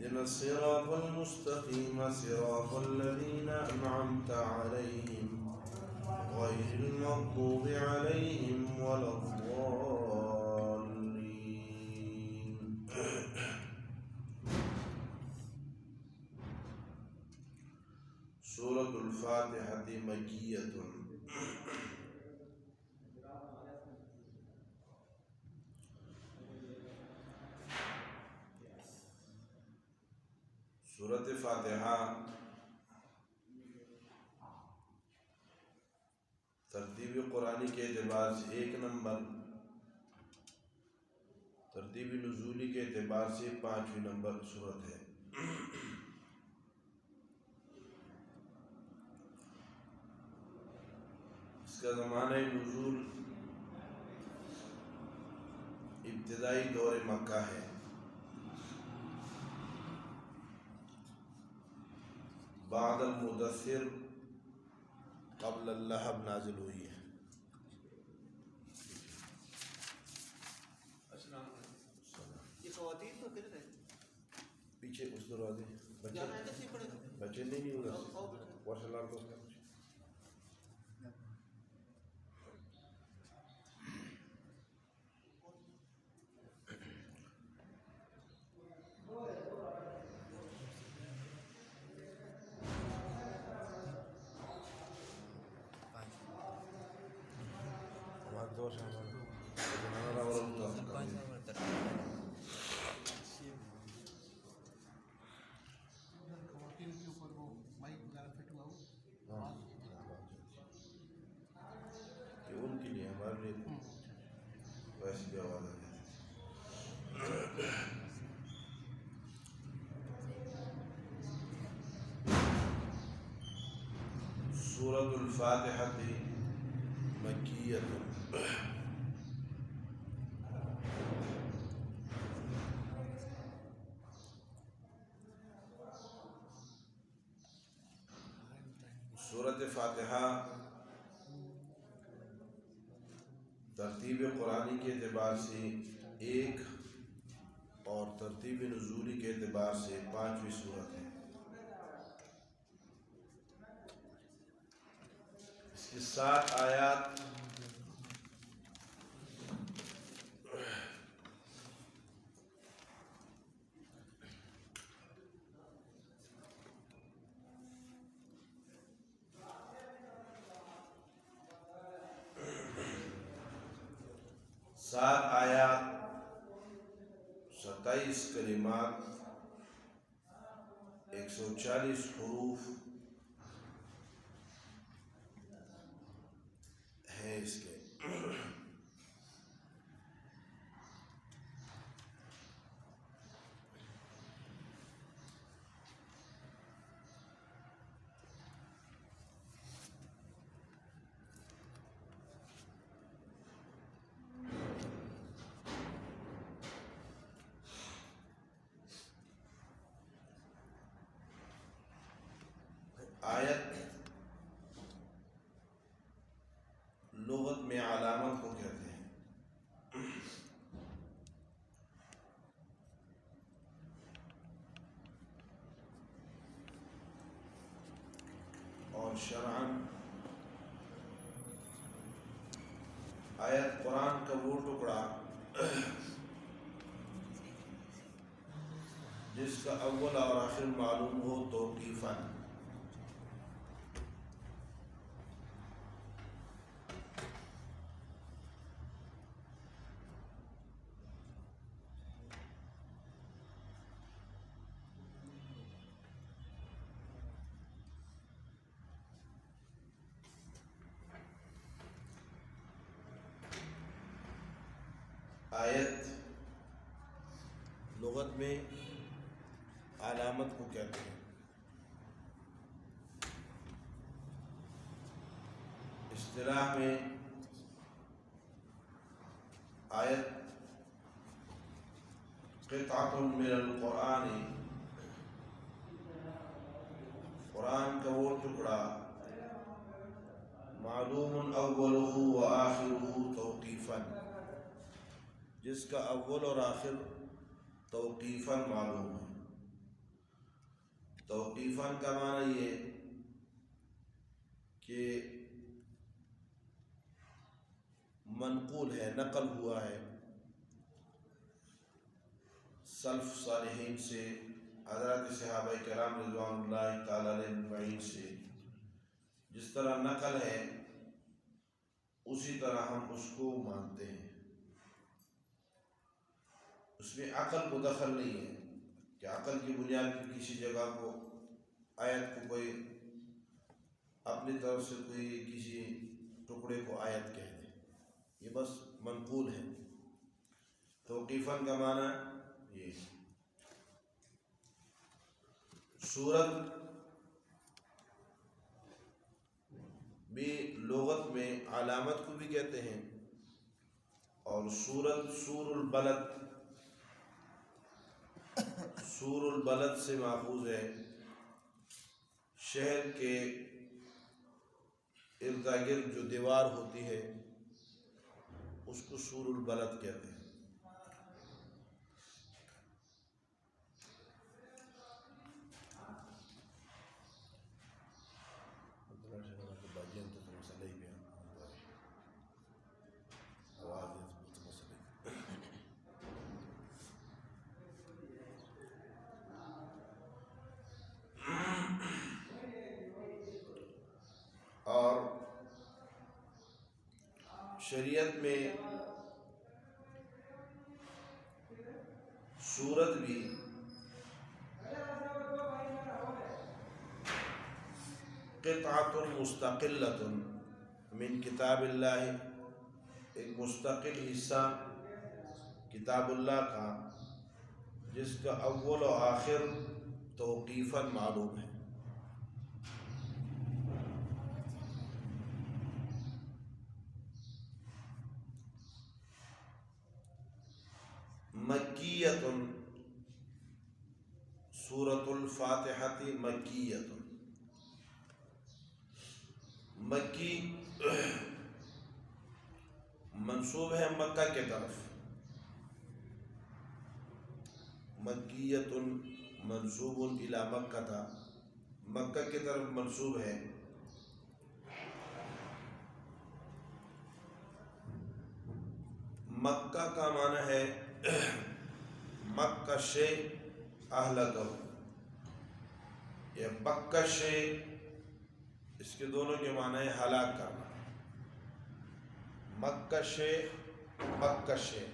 اهدنا الصراط المستقيم صراط الذين أنعمت عليهم غير المغضوب عليهم ولا الضالين. سورة الفاتحة مكية. سورۃ فاتحہ ترتیب قرآنی کے اعتبار سے 1 نمبر، ترتیب نزولی کے اعتبار سے 5ویں نمبر سورت ہے۔ اس کا زمانہ نزول ابتدائی دور مکہ ہے۔ بعد المدثر قبل اللہب نازل ہوئی ہے۔ یہ خواتین تو پھر ہے پیچھے اس دروازے بچے نہیں ادھر واشلار کو ان کے لیے ہمارے لیے ویسی بھی آواز آ جاتی ہے۔ سورۃ الفاتحہ مکیہ۔ سورۃ فاتحہ ترتیب قرآنی کے اعتبار سے 1 اور ترتیب نزولی کے اعتبار سے 5ویں سورت ہے۔ اس کی 7 آیات سات آیات 27 کلمات 140 حروف ہیں اس کے۔ آیت لغت میں علامت کو کہتے ہیں۔ اور شرعاً آیت قرآن کا وہ ٹکڑا جس کا اول اور آخر معلوم ہو توقیفاً۔ آیت لغت میں علامت کو کہتے ہیں۔ اصطلاح میں آیت قطعۃ من القرآن، قرآن کا وہ ٹکڑا معلوم اولہ و آخرہ توقیفاً، جس کا اول اور آخر توقیفاً معلوم ہے۔ توقیفاً کا معنی یہ کہ منقول ہے، نقل ہوا ہے سلف صالحین سے، حضرات صحابہ کرام رضوان اللہ تعالیٰ علیہ اجمعین سے جس طرح نقل ہے اسی طرح ہم اس کو مانتے ہیں۔ اس میں عقل کو دخل نہیں ہے کہ عقل کی بنیاد پر کسی جگہ کو آیت کو کوئی اپنی طرف سے کوئی کسی ٹکڑے کو آیت کہہ دے، یہ بس منقول ہے۔ توقیفاً کا معنی یہ سورت بھی لغت میں علامت کو بھی کہتے ہیں، اور سورت سور البلد سے ماخوذ ہے، شہر کے ارد گرد جو دیوار ہوتی ہے اس کو سور البلد کہتے ہیں۔ اور شریعت میں سورت بھی قطعۃ مستقلۃ من کتاب اللہ، ایک مستقل حصہ کتاب اللہ کا جس کا اول و آخر توقیفاً معلوم ہے۔ مکیۃ، سورۃ الفاتحۃ مکیۃ، مکی منسوب ہے مکہ کے طرف، مکیۃ منسوب الی مکہ تھا، مکہ کی طرف منسوب ہے۔ مکہ کا معنی ہے مکہ شے اہلکہ، یہ مکہ شے، اس کے دونوں کے معنی ہے ہلاک کرنا۔ مکہ شے، مکہ شے،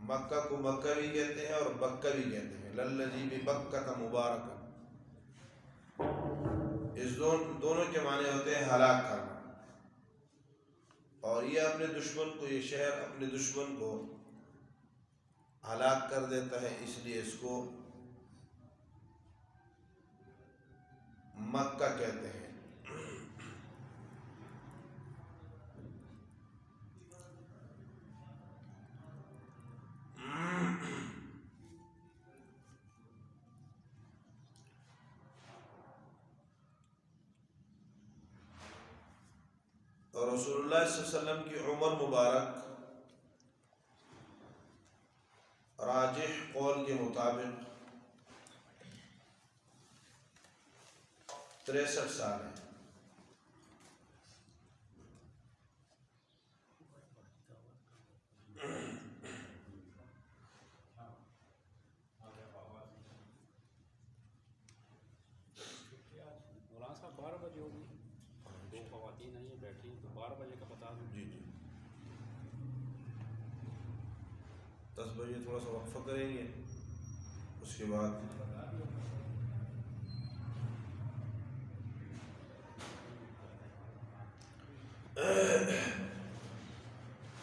مکہ کو مکہ بھی کہتے ہیں اور بکہ بھی کہتے ہیں، للذی ببکۃ مبارکہ، اس دونوں کے معنی ہوتے ہیں ہلاک کرنا۔ اور یہ اپنے دشمن کو، یہ شہر اپنے دشمن کو ہلاک کر دیتا ہے، اس لیے اس کو مکہ کہتے ہیں۔ اور رسول اللہ صلی اللہ علیہ وسلم کی عمر مبارک راجح قول کے مطابق 63 سال ہے۔ مولانا صاحب 12 بجے ہوگی، دو خواتین ہیں یہ بیٹھی ہیں، تو 12 بجے کا بتا دیں۔ جی 10 بجے تھوڑا سا وقفہ کریں گے، اس کے بعد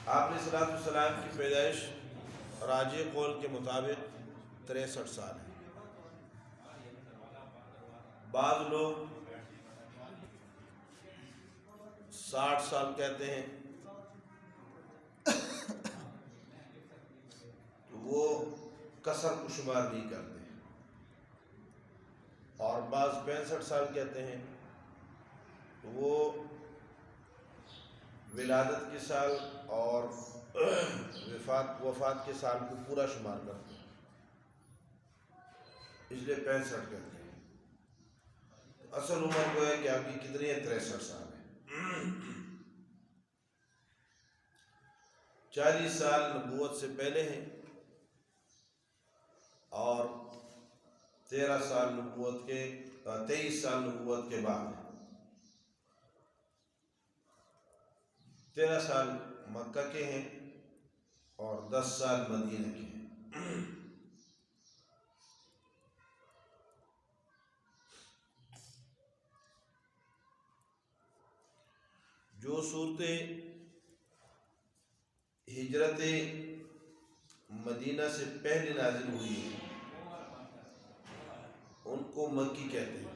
آپ علیہ الصلوۃ والسلام کی پیدائش راجح قول کے مطابق 63 سال ہے۔ بعض لوگ 60 سال کہتے ہیں، تو وہ کثر کو شمار نہیں کرتے، اور بعض 65 سال کہتے ہیں، تو وہ ولادت کے سال اور وفات کے سال کو پورا شمار کرتے ہیں، اس لیے 65 کہتے ہیں۔ اصل عمر کو ہے کہ آپ کی کتنی ہے؟ 63 سال ہے۔ 40 سال نبوت سے پہلے ہیں اور 13 سال نبوت کے 23 سال نبوت کے بعد ہیں۔ 13 سال مکہ کے ہیں اور 10 سال مدینہ کے ہیں۔ جو صورتیں ہجرت مدینہ سے پہلے نازل ہوئی ہیں ان کو مکی کہتے ہیں۔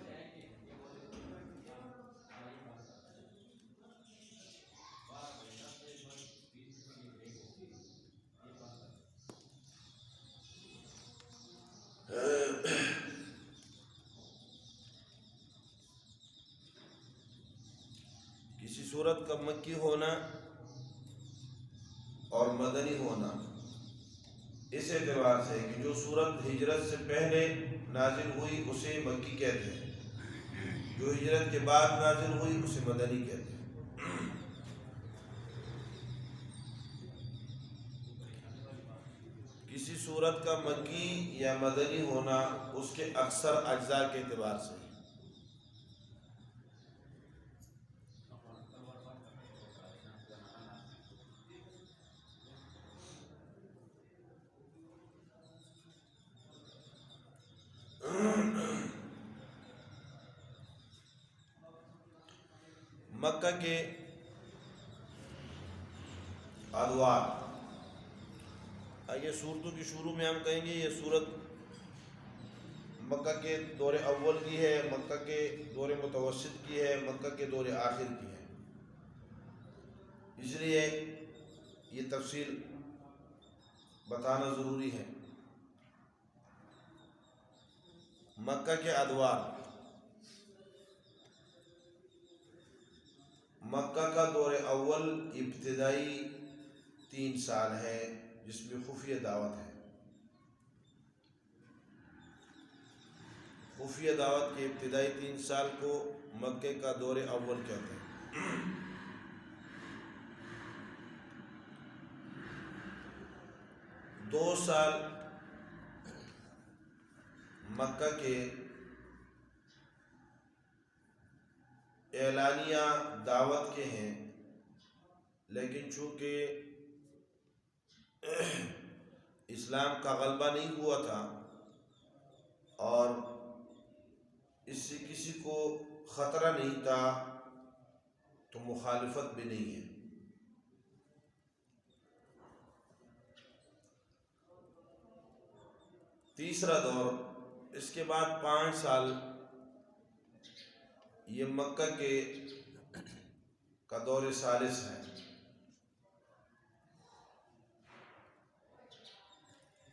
کسی صورت کا مکی ہونا اور مدنی ہونا اس اعتبار سے کہ جو صورت ہجرت سے پہلے نازل ہوئی اسے مکی کہتے ہیں، جو ہجرت کے بعد نازل ہوئی اسے مدنی کہتے ہیں۔ کسی صورت کا مکی یا مدنی ہونا اس کے اکثر اجزاء کے اعتبار سے ہے۔ مکہ کے ادوار، آئیے صورتوں کی شروع میں ہم کہیں گے یہ صورت مکہ کے دور اول کی ہے، مکہ کے دور متوسط کی ہے، مکہ کے دور آخر کی ہے، اس لیے یہ تفصیل بتانا ضروری ہے۔ مکہ کے ادوار، مکہ کا دور اول ابتدائی 3 سال ہے جس میں خفیہ دعوت ہے۔ خفیہ دعوت کے ابتدائی 3 سال کو مکہ کا دور اول کہتے ہیں۔ 2 سال مکہ کے اعلانیہ دعوت کے ہیں، لیکن چونکہ اسلام کا غلبہ نہیں ہوا تھا اور اس سے کسی کو خطرہ نہیں تھا تو مخالفت بھی نہیں ہے۔ تیسرا دور، اس کے بعد 5 سال یہ مکہ کے کا دور ثالث ہے۔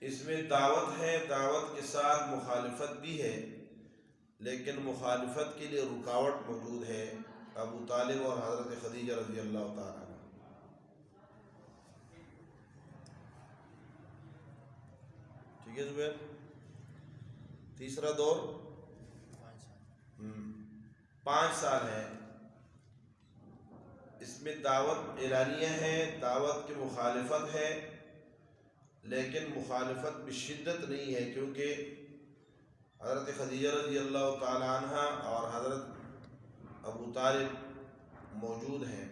اس میں دعوت ہے، دعوت کے ساتھ مخالفت بھی ہے، لیکن مخالفت کے لیے رکاوٹ موجود ہے، ابو طالب اور حضرت خدیجہ رضی اللہ تعالیٰ عنہ۔ ٹھیک ہے زبیر؟ تیسرا دور 5 سال ہے، اس میں دعوت اعلانیہ ہے، دعوت کی مخالفت ہے، لیکن مخالفت بشدت نہیں ہے، کیونکہ حضرت خدیجہ رضی اللہ تعالی عنہ اور حضرت ابو طالب موجود ہیں۔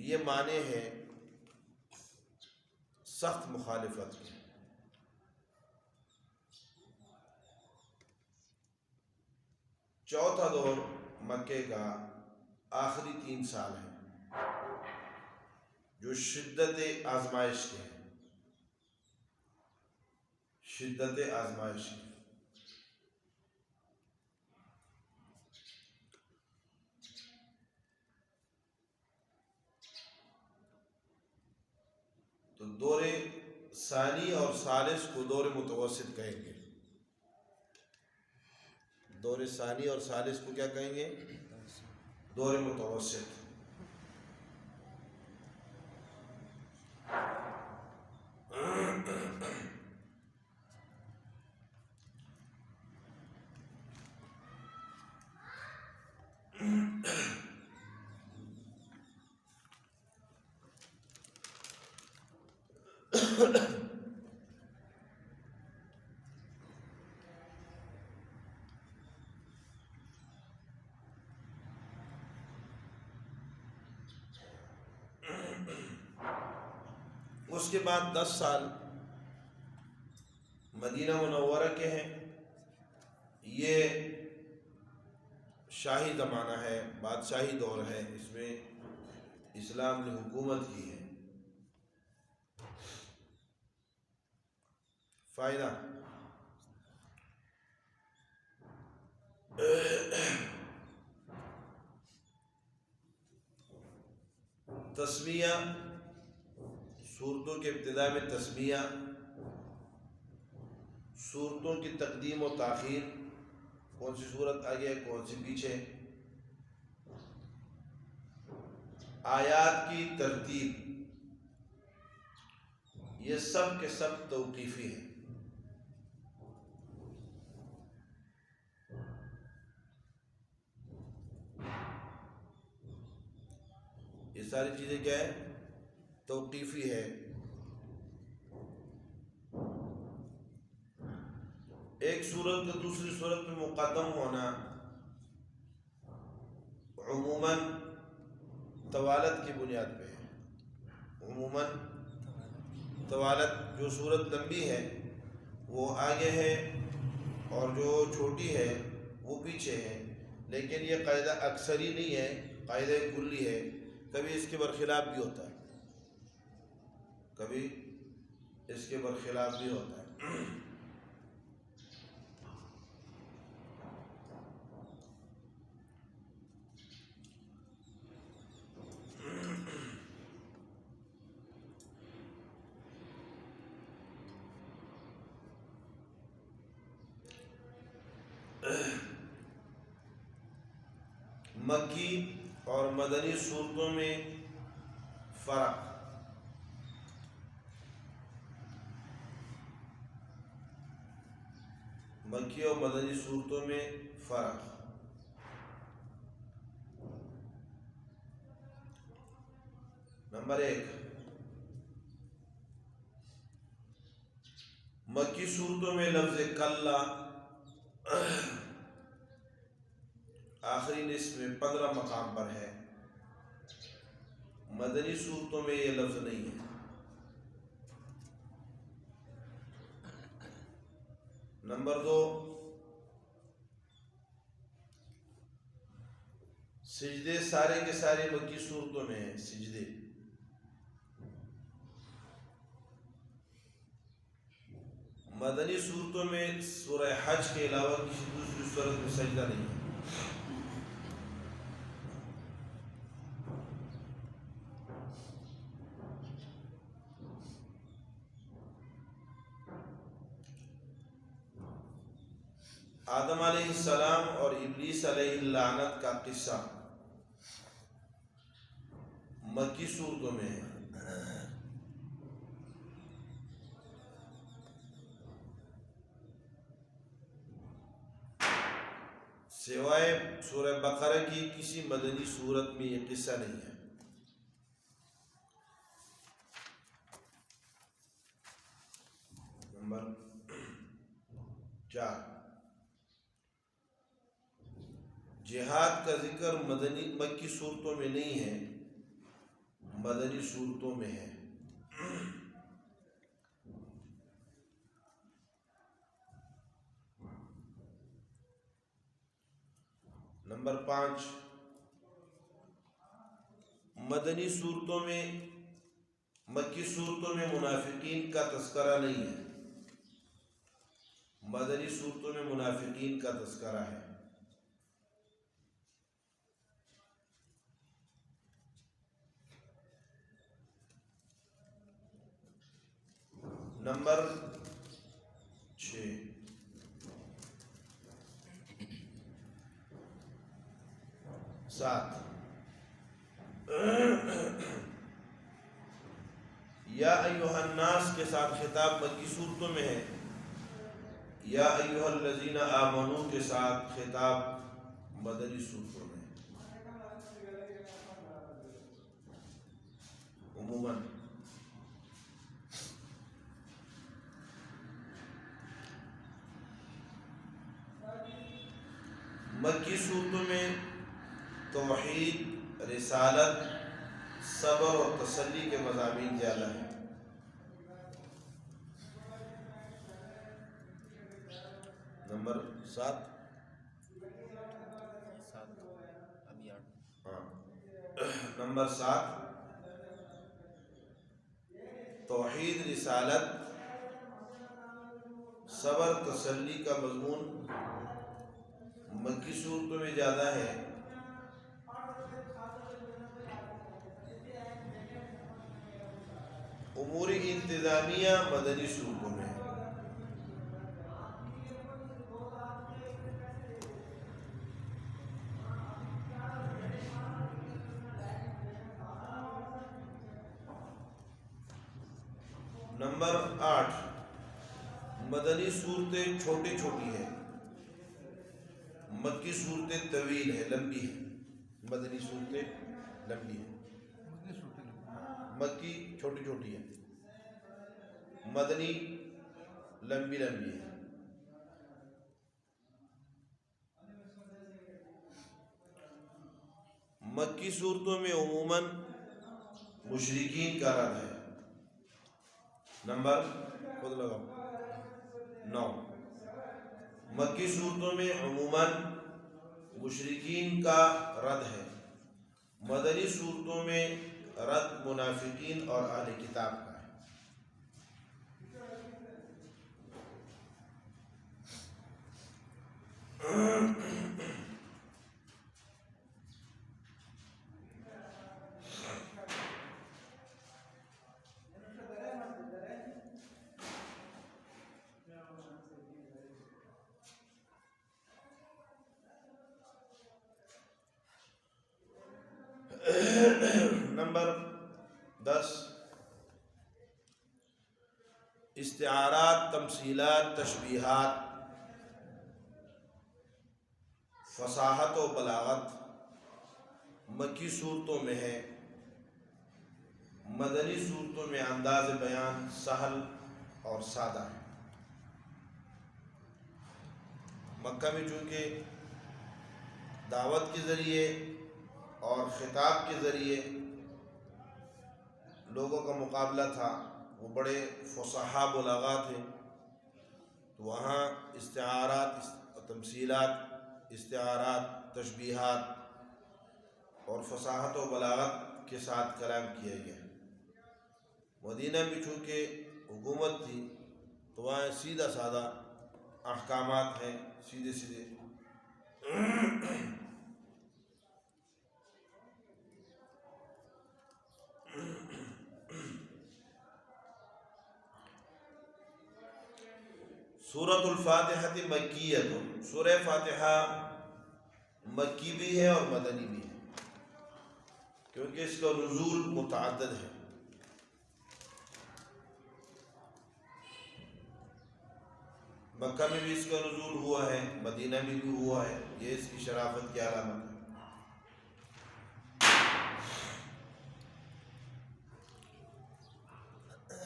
یہ معنی ہے سخت مخالفت کی۔ چوتھا دور مکے کا آخری 3 سال ہے جو شدت آزمائش کے ہیں، شدت آزمائش کے۔ تو دور ثانی اور ثالث کو دور متوسط کہیں گے۔ دور ثانی اور ثالث کو کیا کہیں گے؟ دور متوسط۔ اس کے بعد 10 سال مدینہ منورہ کے ہیں. یہ شاہی زمانہ ہے، بادشاہی دور ہے، اس میں اسلام نے حکومت کی ہے. فائدہ تسمیہ، صورتوں کے ابتدا میں تسمیہ، صورتوں کی تقدیم و تاخیر، کون سی صورت آگے کون سی پیچھے، آیات کی ترتیب، یہ سب کے سب توقیفی ہیں. یہ ساری چیزیں کیا ہے؟ توقیفی ہے. ایک صورت کا دوسری صورت میں مقدم ہونا عموماً طوالت کی بنیاد پہ ہے. عموماً طوالت، جو صورت لمبی ہے وہ آگے ہے اور جو چھوٹی ہے وہ پیچھے ہے. لیکن یہ قاعدہ اکثری نہیں ہے، قاعدہ کلی ہے. کبھی اس کے برخلاف بھی ہوتا ہے، کبھی اس کے برخلاف بھی ہوتا ہے. مکی اور مدنی صورتوں میں فرق. مکی اور مدنی صورتوں میں فرق. نمبر 1، مکی صورتوں میں لفظ کلا آخری نصف میں 15 مقام پر ہے. مدنی صورتوں میں یہ لفظ نہیں ہے. نمبر 2، سجدے سارے کے سارے مکی صورتوں میں ہیں. سجدے مدنی صورتوں میں سورہ حج کے علاوہ کسی دوسری صورت میں سجدہ نہیں ہے. آدم علیہ السلام اور ابلیس علیہ اللعنت کا قصہ مکی صورتوں میں ہے. سوائے سورہ بقرہ کی کسی مدنی صورت میں یہ قصہ نہیں ہے. نمبر 4، جہاد کا ذکر مکی صورتوں میں نہیں ہے، مدنی صورتوں میں ہے. نمبر 5، مدنی صورتوں میں، مکی صورتوں میں منافقین کا تذکرہ نہیں ہے، مدنی صورتوں میں منافقین کا تذکرہ ہے. نمبر 6، یا ایھا الناس کے ساتھ خطاب مکی صورتوں میں ہے. یا ایھا الذین آمنوا کے ساتھ خطاب مدنی صورتوں میں ہے. عموماً مکی صورتوں میں توحید، رسالت، صبر اور تسلی کے مضامین زیادہ ہیں۔ نمبر 7 ہاں نمبر 7 توحید، رسالت، صبر، تسلی کا مضمون مکی صورتوں میں زیادہ ہے۔ امور انتظامیہ مدنی صورتوں میں۔ نمبر 8 مدنی صورتیں چھوٹی چھوٹی ہیں، مکی صورتیں طویل ہیں، لمبی ہیں۔ مدنی صورتیں لمبی ہیں، مکی چھوٹی چھوٹی ہیں، مدنی لمبی لمبی ہے۔ مکی صورتوں میں عموماً مشرکین کا رد ہے۔ نمبر خود لگاؤ 9 مکی صورتوں میں عموماً مشرکین کا رد ہے۔ مدنی صورتوں میں رد منافقین اور اہل کتاب کا ہے۔ نمبر 10 استعارات، تمثیلات، تشبیہات، فصاحت و بلاغت مکی صورتوں میں ہے۔ مدنی صورتوں میں انداز بیان سہل اور سادہ ہے۔ مکہ میں چونکہ دعوت کے ذریعے اور خطاب کے ذریعے لوگوں کا مقابلہ تھا، وہ بڑے فصحا بلاغا تھے، تو وہاں استعارات، تمثیلات، استعارات، تشبیہات اور فصاحت و بلاغت کے ساتھ کلام کیا گیا۔ مدینہ میں چونکہ حکومت تھی تو وہاں سیدھا سادہ احکامات ہیں، سیدھے سیدھے۔ سورۃ الفاتحہ مکیہ، سورہ فاتحہ مکی بھی ہے اور مدنی بھی ہے، کیونکہ اس کا نزول متعدد ہے۔ مکہ میں بھی اس کا نزول ہوا ہے، مدینہ میں بھی ہوا ہے، یہ اس کی شرافت کی علامت ہے۔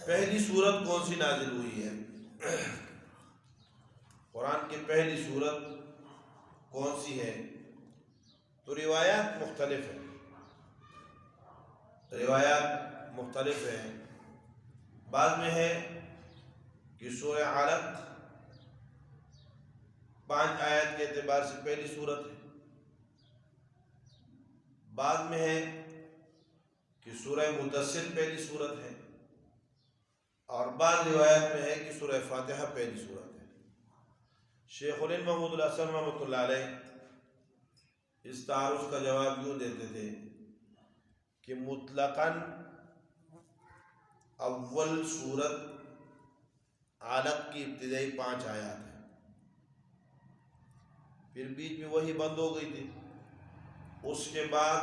پہلی سورت کون سی نازل ہوئی ہے؟ قرآن کی پہلی سورت کون سی ہے؟ تو روایات مختلف ہیں، روایات مختلف ہیں۔ بعض میں ہے کہ سورہ علق 5 آیات کے اعتبار سے پہلی سورت ہے۔ بعض میں ہے کہ سورہ مدثر پہلی سورت ہے، اور بعض روایت میں ہے کہ سورہ فاتحہ پہلی سورت ہے۔ شیخ الہند محمود الحسن رحمۃ اللہ علیہ اس تعارض کا جواب یوں دیتے تھے کہ مطلقاً اول سورت علق کی ابتدائی 5 آیات ہیں، پھر بیچ میں وحی بند ہو گئی تھی۔ اس کے بعد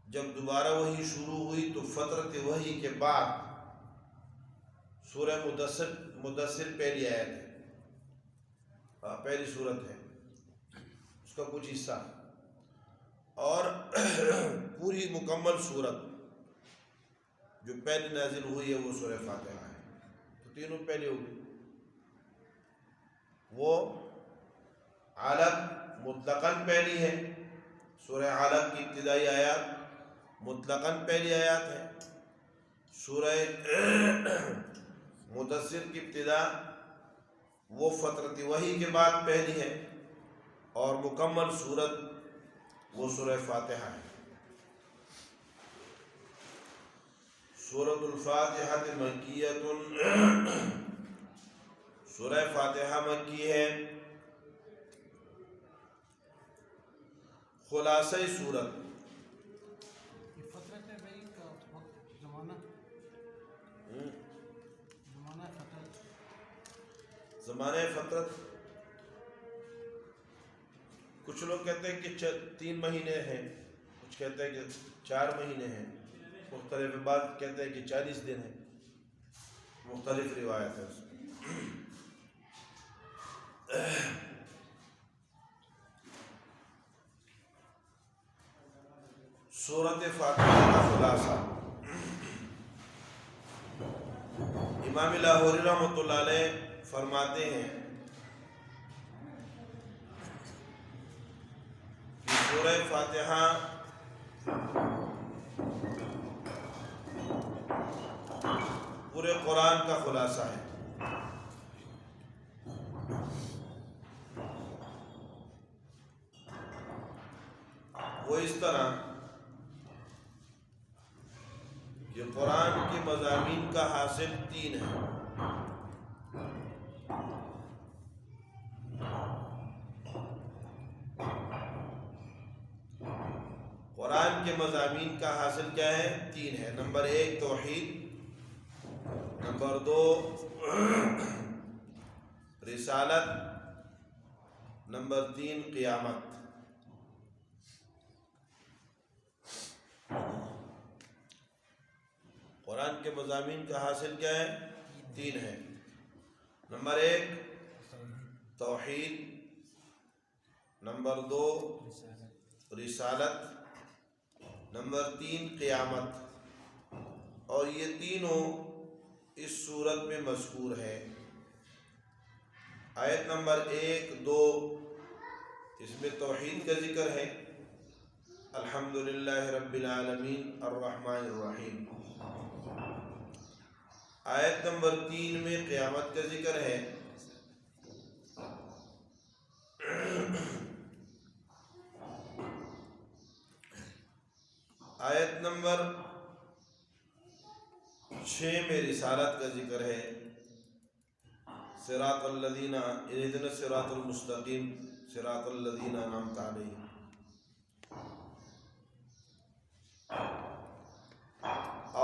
جب دوبارہ وحی شروع ہوئی تو فترت وحی کے بعد سورہ مدثر پہلی آیت ہے، پہلی صورت ہے، اس کا کچھ حصہ، اور پوری مکمل صورت جو پہلی نازل ہوئی ہے وہ سورہ فاتحہ ہے، تو تینوں پہلے ہو گئی۔ وہ علق، مطلقاً پہلی ہے، سورہ علق کی ابتدائی آیات مطلقاً پہلی آیات ہے، سورہ مدثر کی ابتدا وہ فترت وحی کے بعد پہلی ہے، اور مکمل سورت وہ سورہ فاتحہ ہے۔ سورۃ الفاتحہ مکیۃ، سورہ فاتحہ مکی ہے۔ خلاصہ سورت فترت بھائی کا وقت زمانہ فترت زمانہ فترت کچھ لوگ کہتے ہیں کہ 3 مہینے ہیں، کچھ کہتے ہیں کہ 4 مہینے ہیں، مختلف بات کہتے ہیں کہ 40 دن ہیں، مختلف روایت ہے اس میں۔ سورۃ فاتحہ کا خلاصہ، امام لاہوری رحمۃ اللہ علیہ فرماتے ہیں کہ سورہ فاتحہ پورے قرآن کا خلاصہ ہے۔ وہ اس طرح کہ قرآن کے مضامین کا حاصل 3 ہے۔ قرآن کے مضامین کا حاصل کیا ہے؟ 3 ہے۔ نمبر 1 توحید، نمبر 2 رسالت، نمبر 3 قیامت۔ قرآن کے مضامین کا حاصل کیا ہے؟ 3 ہے۔ نمبر 1 توحید، نمبر 2 رسالت، نمبر 3 قیامت، اور یہ تینوں اس سورت میں مذکور ہے۔ آیت نمبر 1، 2 اس میں توحید کا ذکر ہے، الحمدللہ رب العالمین الرحمن الرحیم۔ آیت نمبر 3 میں قیامت کا ذکر ہے، آیت نمبر 6 میں رسالت کا ذکر ہے، صراط الذین اہدنا الصراط المستقیم صراط الذین انعمت علیہم۔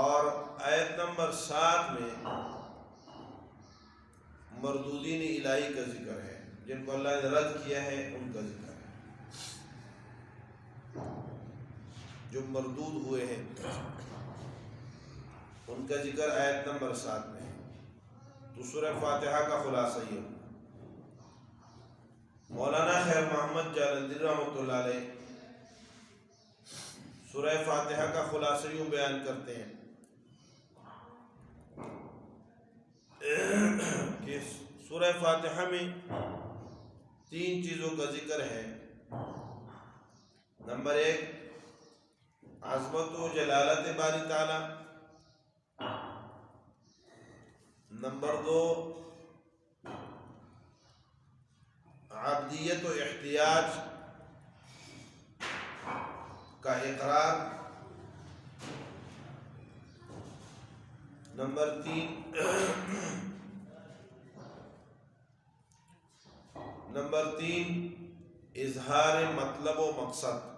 اور آیت نمبر 7 میں مردودین الہی کا ذکر ہے، جن کو اللہ نے رد کیا ہے ان کا ذکر ہے، جو مردود ہوئے ہیں ان کا ذکر آیت نمبر 7 میں ہے۔ تو سورہ فاتحہ کا خلاصہ یہ مولانا خیر محمد جالندری رحمۃ اللہ علیہ سورہ فاتحہ کا خلاصہ یوں بیان کرتے ہیں کہ سورہ فاتحہ میں 3 چیزوں کا ذکر ہے۔ نمبر 1 عظمت و جلالت باری تعالی، نمبر 2 عبدیت و احتیاج کا اقرار، نمبر 3 اظہار مطلب و مقصد۔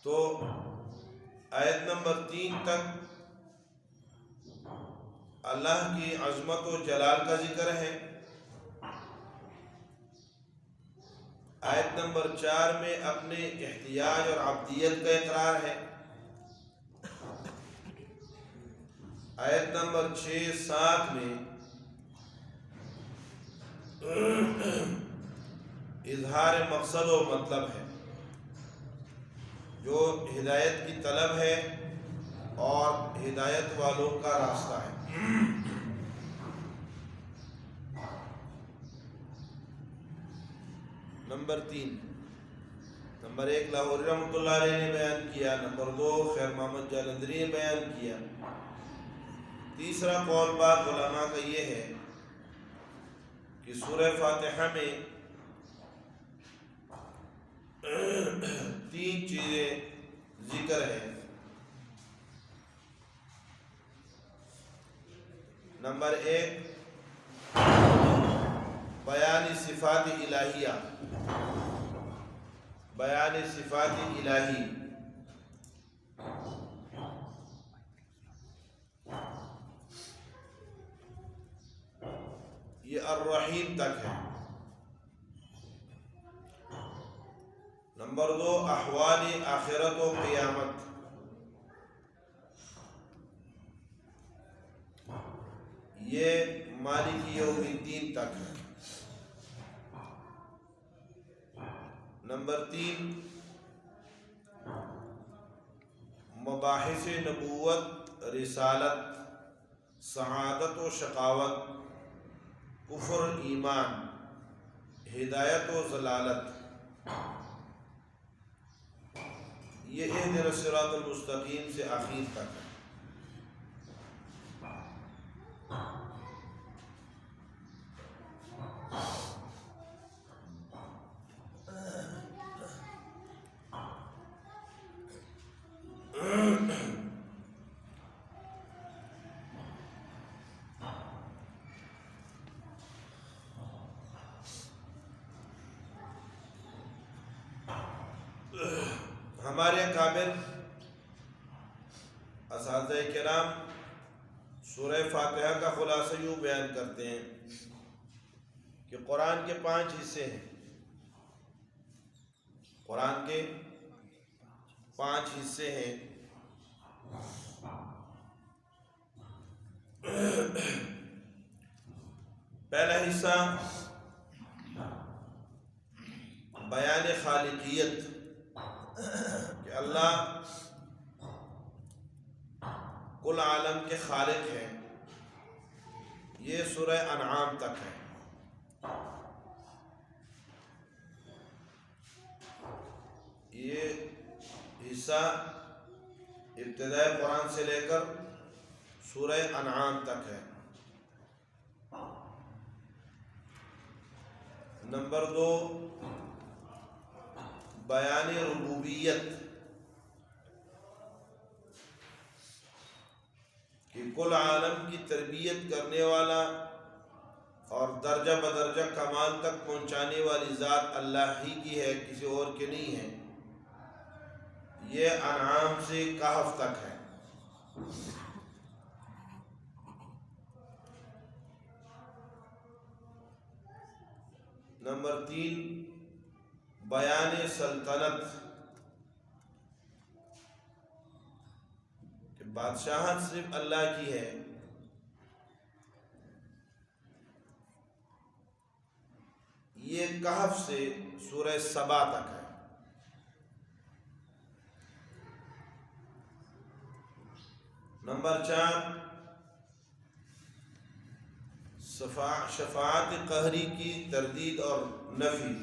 تو آیت نمبر 3 تک اللہ کی عظمت و جلال کا ذکر ہے۔ آیت نمبر 4 میں اپنے احتیاج اور عبدیت کا اقرار ہے۔ آیت نمبر 6، 7 میں اظہار مقصد و مطلب ہے، جو ہدایت کی طلب ہے اور ہدایت والوں کا راستہ ہے۔ نمبر 3، نمبر 1 لاہوری رحمۃ اللہ علیہ نے بیان کیا، نمبر 2 خیر محمد جالندری نے بیان کیا۔ تیسرا قول بعض علماء کا یہ ہے کہ سورہ فاتحہ میں 3 چیزیں ذکر ہے۔ نمبر 1 بیان صفات الہیہ، بیان صفات الہی، یہ الرحیم تک ہے۔ نمبر 2 احوال آخرت و قیامت، یہ مالک یوم الدین تک ہے۔ نمبر 3 مباحث نبوت، رسالت، سعادت و شقاوت، کفر ایمان، ہدایت و ضلالت، یہ اہدنا الصراط المستقیم سے آخر تک ہے۔ ہمارے اکابر اساتذہ کرام سورہ فاتحہ کا خلاصہ یوں بیان کرتے ہیں کہ قرآن کے 5 حصے ہیں، قرآن کے 5 حصے ہیں۔ پہلا حصہ بیان خالقیت، کہ اللہ کل عالم کے خالق ہیں، یہ سورہ انعام تک ہے۔ یہ حصہ ابتداء قرآن سے لے کر سورہ انعام تک ہے۔ نمبر 2 بیان ربوبیت، کہ کل عالم کی تربیت کرنے والا اور درجہ بدرجہ کمال تک پہنچانے والی ذات اللہ ہی کی ہے، کسی اور کی نہیں ہے۔ یہ انعام سے کہف تک ہے۔ نمبر 3 بیان سلطنت، کہ بادشاہت صرف اللہ کی ہے، یہ کہف سے سورہ سبا تک ہے۔ نمبر 4 شفاعت قہری کی تردید اور نفی،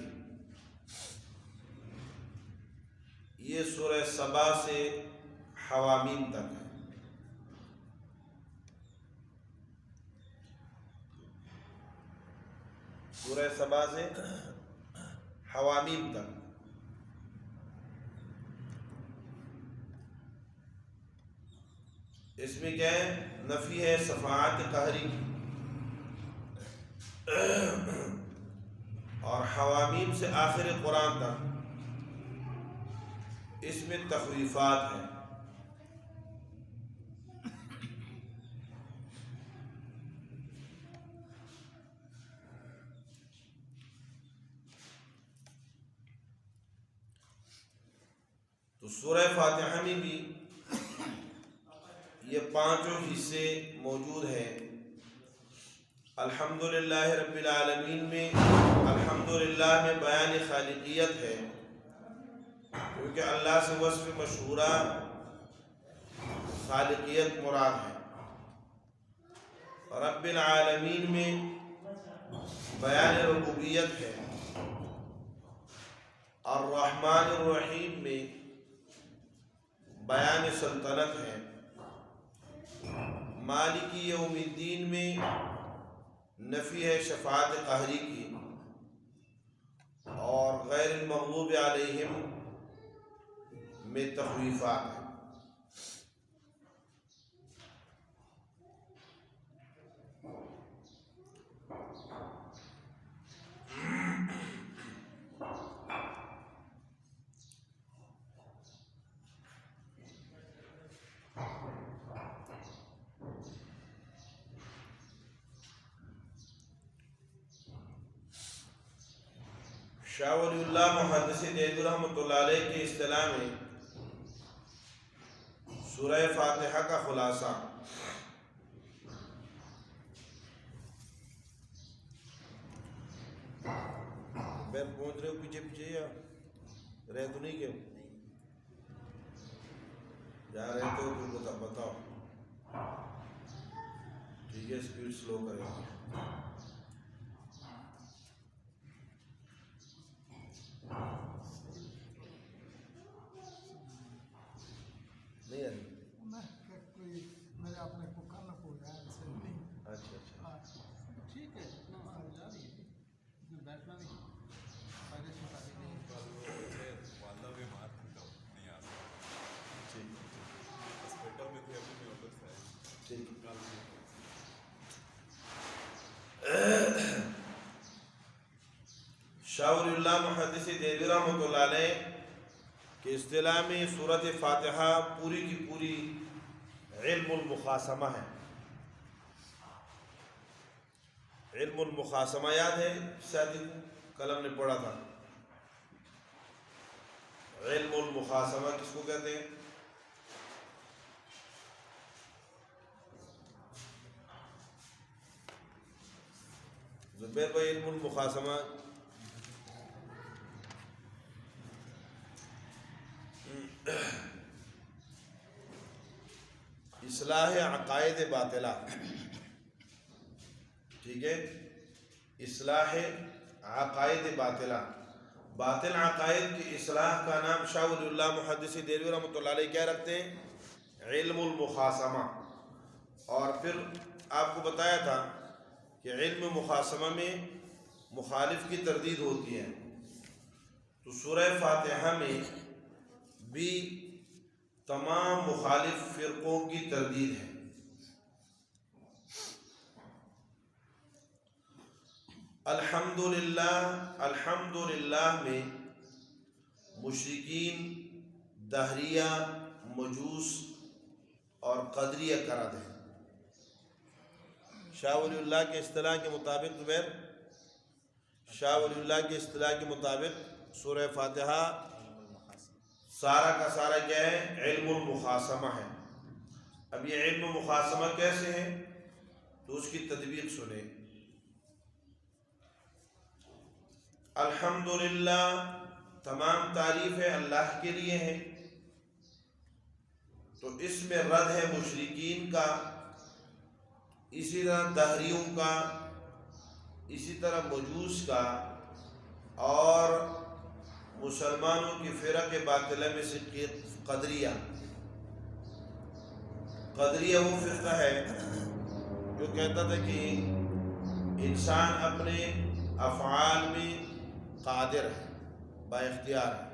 یہ سورہ سبا سے حوامیم تک ہے۔ سورہ سبا سے حوامیم تک۔ اس میں کیا ہے؟ نفی ہے شفاعت قہری کی، اور حوامیم سے آخر قرآن تک اس میں تخویفات ہیں۔ تو سورہ فاتحہ میں بھی یہ 5 حصے موجود ہیں۔ الحمدللہ رب العالمین میں الحمدللہ میں بیان خالقیت ہے، کیونکہ اللہ سے وصف مشہورہ خالقیت مراد ہے۔ رب العالمین میں بیان ربوبیت ہے، الرحمن الرحیم میں بیان سلطنت ہے، مالک یوم الدین میں نفی ہے شفاعت قہری کی، اور غیر المغضوب علیہم میں تخویفات ہیں۔ شاہ ولی اللہ محدث دہلوی رحمۃ اللہ علیہ کی اصطلاح میں سورہ فاتحہ کا خلاصہ میں پہنچ رہے ہو پیچھے پیچھے یا رہ تو نہیں کیوں جہاں رہتے ہو پھر بتاؤ، ٹھیک ہے، اسپیڈ سلو کریں۔ نہیں آئی؟ کوئی میرے اپنے کو کرنا پڑ رہا ہے ایسے نہیں۔ اچھا اچھا، ہاں ٹھیک ہے، اتنا آ جا رہی ہے، اتنا بیٹھنا نہیں پہلے سے پہلے نہیں۔ شاہ ولی اللہ محدث دہلوی رحمۃ اللہ علیہ کے اصطلاح میں سورۃ فاتحہ پوری کی پوری علم المخاصمہ ہے۔ علم المخاصمہ یاد ہے؟ شاید قلم نے پڑھا تھا۔ علم المخاصمہ کس کو کہتے ہیں؟ زبیر بھائی، علم المخاصمہ اصلاح عقائد باطلہ، ٹھیک ہے، اصلاح عقائد باطلہ، باطل عقائد کی اصلاح کا نام شاہ ولی اللہ محدث دہلوی رحمۃ اللہ علیہ کیا رکھتے ہیں؟ علم المخاصمہ۔ اور پھر آپ کو بتایا تھا کہ علم مخاصمہ میں مخالف کی تردید ہوتی ہے، تو سورہ فاتحہ میں بھی تمام مخالف فرقوں کی تردید ہے۔ الحمدللہ میں مشرکین، دہریہ، مجوس اور قدریہ قرار ہے۔ شاہ ولی اللہ کے اصطلاح کے مطابق زبیر، شاہ ولی اللہ کے اصطلاح کے مطابق سورہ فاتحہ سارا کا سارا کیا ہے؟ علم المخاصمہ ہے۔ اب یہ علم مخاصمہ کیسے ہے تو اس کی تطبیق سنیں۔ الحمدللہ تمام تعریف ہے اللہ کے لیے ہے، تو اس میں رد ہے مشرکین کا، اسی طرح دہریوں کا، اسی طرح مجوس کا، اور مسلمانوں کی فرق باطلہ میں سے قدریہ۔ قدریہ وہ فرقہ ہے جو کہتا تھا کہ انسان اپنے افعال میں قادر ہے، با اختیار ہے،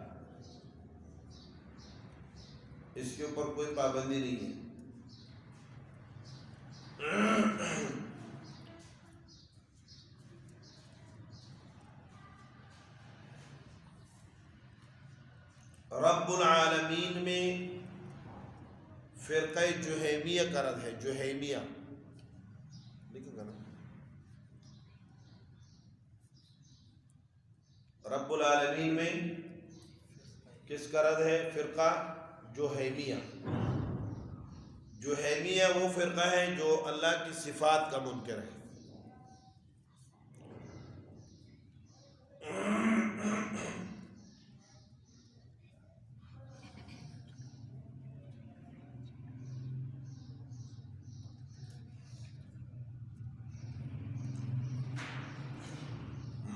اس کے اوپر کوئی پابندی نہیں ہے۔ رب العالمین میں فرقہ جہیمیہ کا رد ہے، جہیمیہ لکھیں گا نا، رب العالمین میں کس کا رد ہے؟ فرقہ جہیمیہ۔ جہیمیہ وہ فرقہ ہے جو اللہ کی صفات کا منکر ہے،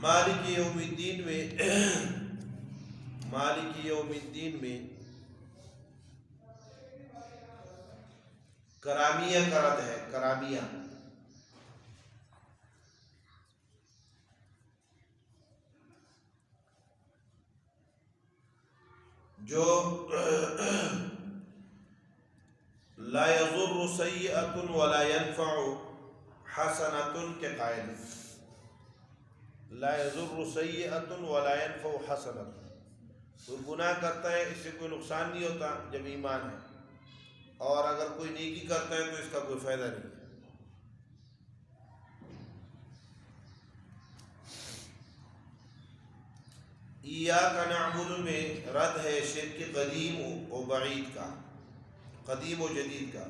مالک یوم الدین میں کرامیہ کا رد ہے. کرامیہ جو لا یضر سیئۃ ولا ينفع حسنۃ کے قائل. لا یضر سیئۃ ولا ينفع حسنۃ. کوئی گناہ کرتا ہے اس سے کوئی نقصان نہیں ہوتا جب ایمان ہے، اور اگر کوئی نیکی کرتا ہے تو اس کا کوئی فائدہ نہیں ہے. ایاک نعبد میں رد ہے شرک قدیم و بعید کا، قدیم و جدید کا.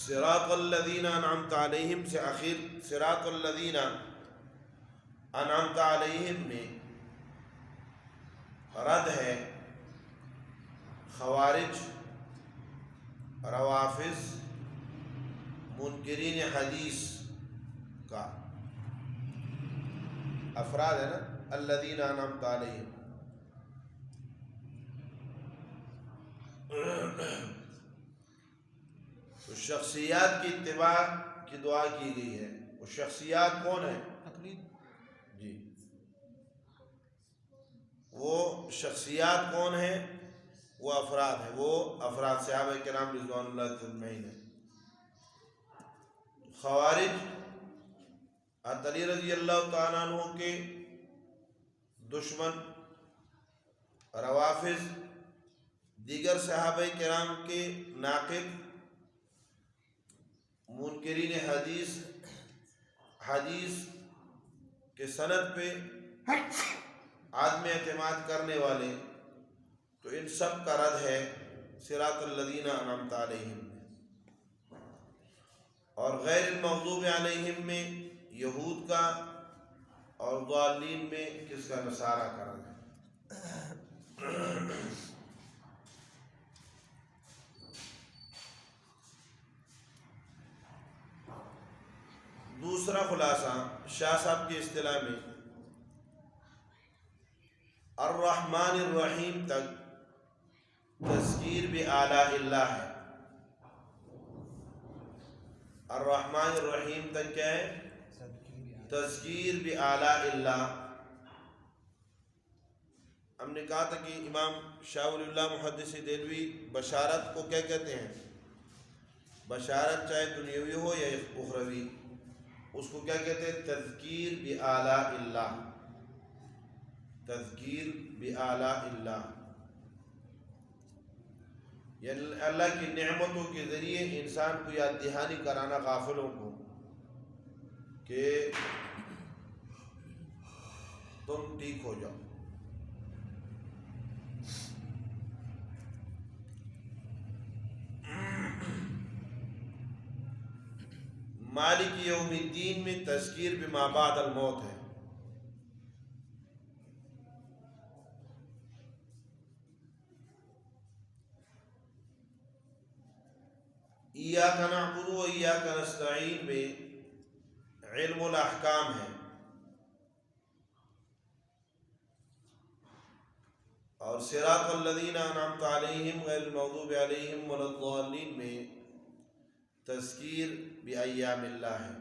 صراط الذین انعمت علیہم سے آخر صراط الذین انعمت علیہم میں رد ہے خوارج، روافض، منکرین حدیث کا. افراد ہے نا الذین انعمت علیہم. تو شخصیات کی اتباع کی دعا کی گئی ہے. وہ شخصیات کون ہیں؟ تقلید. جی، وہ شخصیات کون ہیں؟ وہ افراد ہیں. وہ افراد صحابہ کرام رضوان اللہ اجمعین ہیں. خوارج علی رضی اللہ تعالیٰ عنہ کے دشمن، روافض دیگر صحابہ کرام کے ناقد، منکرین حدیث، حدیث کے سند پہ عدم اعتماد کرنے والے. تو ان سب کا رد ہے صراط الذین انعمت علیہم میں. اور غیر المغضوب علیہم میں یہود کا، اور ضالین میں کس کا؟ نصارہ کا رد ہے. دوسرا خلاصہ شاہ صاحب کی اصطلاح میں الرحمن الرحیم تک تذکیر بآلاء اللہ ہے. الرحمن الرحیم تک کیا ہے؟ تذکیر بآلاء اللہ. ہم نے کہا تھا کہ امام شاہ ولی اللہ محدث دہلوی بشارت کو کیا کہتے ہیں؟ بشارت چاہے دنیاوی ہو یا اخروی، اس کو کیا کہتے ہیں؟ تذکیر بآلاء اللہ. تذکیر بآلاء اللہ یعنی اللہ کی نعمتوں کے ذریعے انسان کو یاد دہانی کرانا غافلوں کو کہ تم ٹھیک ہو جاؤ. مالک یوم الدین میں تذکیر بما بعد الموت ہے. ایاک نعبد و ایاک نستعین میں علم الاحکام ہے. اور صراط الذین انعمت علیہم غیر المغضوب علیہم ولا الضالین میں تذکیر بایام اللہ ہے.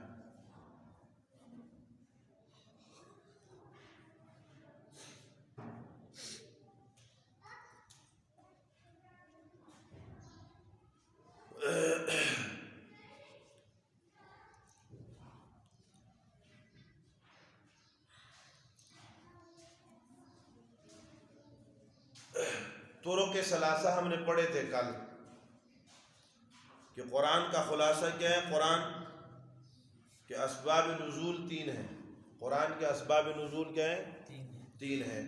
طرق ثلاثہ ہم نے پڑھے تھے کل کہ قرآن کا خلاصہ کیا ہے. قرآن کے اسباب نزول 3 ہیں. قرآن کے اسباب نزول کیا ہیں؟ 3 ہیں.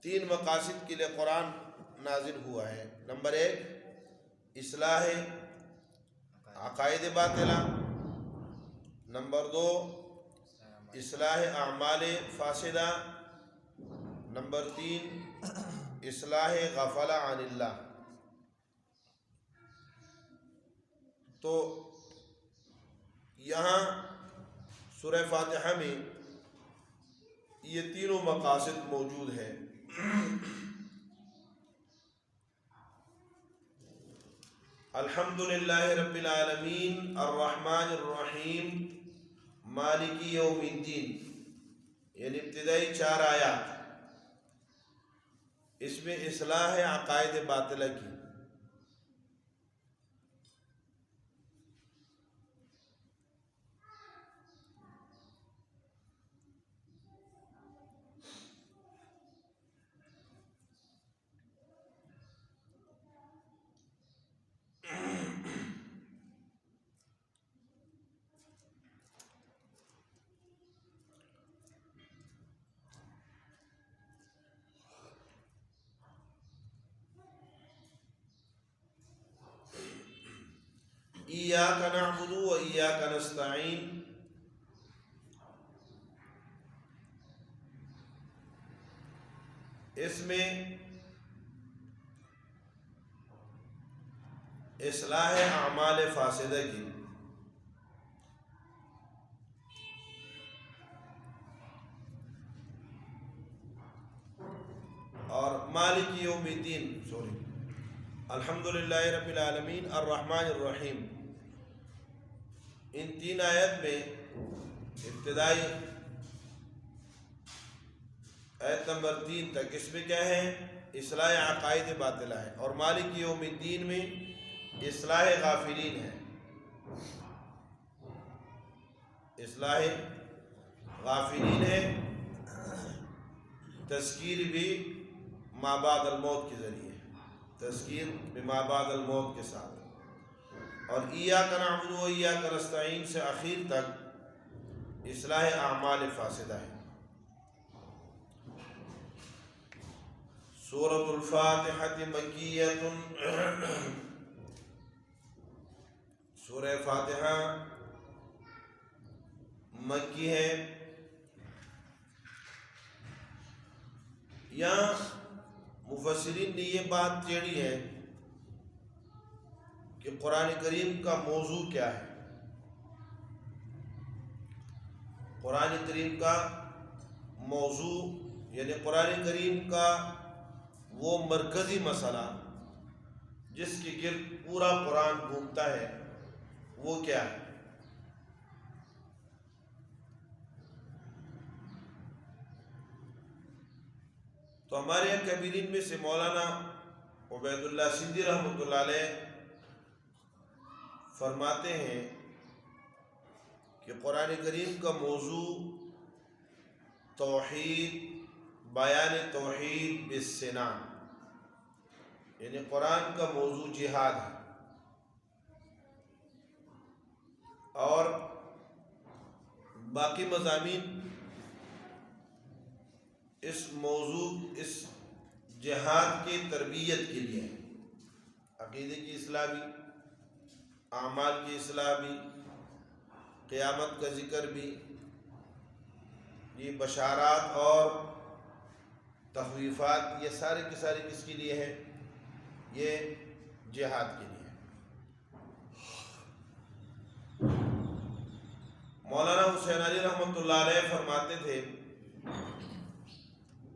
3 مقاصد کے لیے قرآن نازل ہوا ہے. نمبر 1 اصلاح عقائد باطلہ. نمبر 2 اصلاح اعمال فاسدہ. نمبر 3 اصلاح غفلہ عن اللہ. تو یہاں سورہ فاتحہ میں یہ تینوں مقاصد موجود ہیں. الحمد للہ رب العالمین الرحمن الرحیم مالک یوم الدین، یعنی ابتدائی 4 آیات، اس میں اصلاح ہے عقائد باطلہ کی. ایاک نعبد و ایاک نستعین، اس میں اصلاح اعمال فاسدہ کی، اور مالک یوم الدین الحمدللہ رب العالمین الرحمن الرحیم. ان 3 آیت میں ابتدائی آیت نمبر 3 تک اس میں کیا ہے؟ اصلاح عقائد باطلہ ہے، اور مالک یوم الدین میں اصلاح غافلین ہے. اصلاح غافلین ہے، تذکیر بھی ما بعد الموت کے ذریعے، تذکیر بما بعد الموت کے ساتھ. اور ایاک نعبد و ایاک نستعین سے اخیر تک اصلاح اعمال فاسدہ ہے. سورۃ الفاتحہ مکیۃ، سورہ فاتحہ مکی ہے. یہاں مفسرین نے یہ بات چھیڑی ہے کہ قرآن کریم کا موضوع کیا ہے. قرآن کریم کا موضوع یعنی قرآن کریم کا وہ مرکزی مسئلہ جس کے گرد پورا قرآن گھومتا ہے، وہ کیا ہے؟ تو ہمارے یہاں کبیرین میں سے مولانا عبید اللہ سندھی رحمۃ اللہ علیہ فرماتے ہیں کہ قرآن کریم کا موضوع توحید، بیان توحید بالسنان، یعنی قرآن کا موضوع جہاد ہے، اور باقی مضامین اس موضوع، اس جہاد کی تربیت کے لیے ہے. عقیدے کی اصلاح بھی، اعمال کی اصلاح بھی، قیامت کا ذکر بھی، یہ بشارات اور تخویفات، یہ سارے کے سارے کس کے لیے ہے؟ یہ جہاد کے لیے. مولانا حسین علی رحمۃ اللہ علیہ فرماتے تھے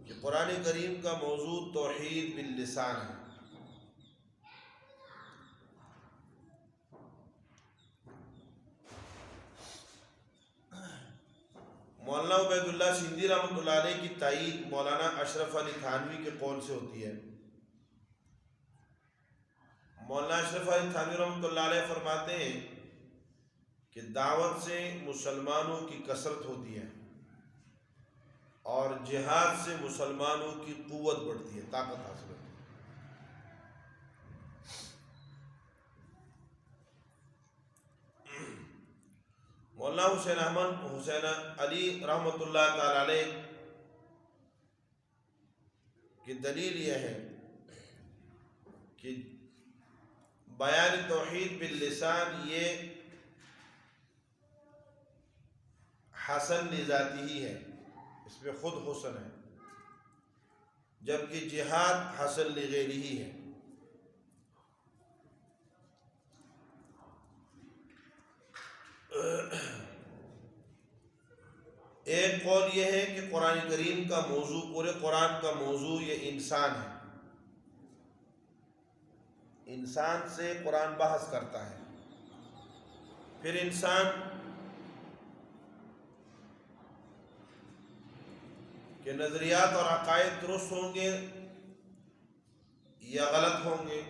کہ قرآن کریم کا موضوع توحید باللسان ہے. مولانا عبید اللہ سندھی رحمۃ اللہ علیہ کی تائید مولانا اشرف علی تھانوی کے قول سے ہوتی ہے. مولانا اشرف علی تھانوی رحمۃ اللہ علیہ فرماتے ہیں کہ دعوت سے مسلمانوں کی کثرت ہوتی ہے، اور جہاد سے مسلمانوں کی قوت بڑھتی ہے، طاقت حاصل ہوتی ہے. مولانا حسین علی رحمۃ اللہ تعالی علیہ کی دلیل یہ ہے کہ بیان توحید باللسان یہ حسن لذاتی ہی ہے، اس میں خود حسن ہے. جبکہ جہاد حاصل لغیرہ ہی ہے۔ ایک قول یہ ہے کہ قرآن کریم کا موضوع، پورے قرآن کا موضوع یہ انسان ہے، انسان سے قرآن بحث کرتا ہے۔ پھر انسان کے نظریات اور عقائد درست ہوں گے یا غلط ہوں گے،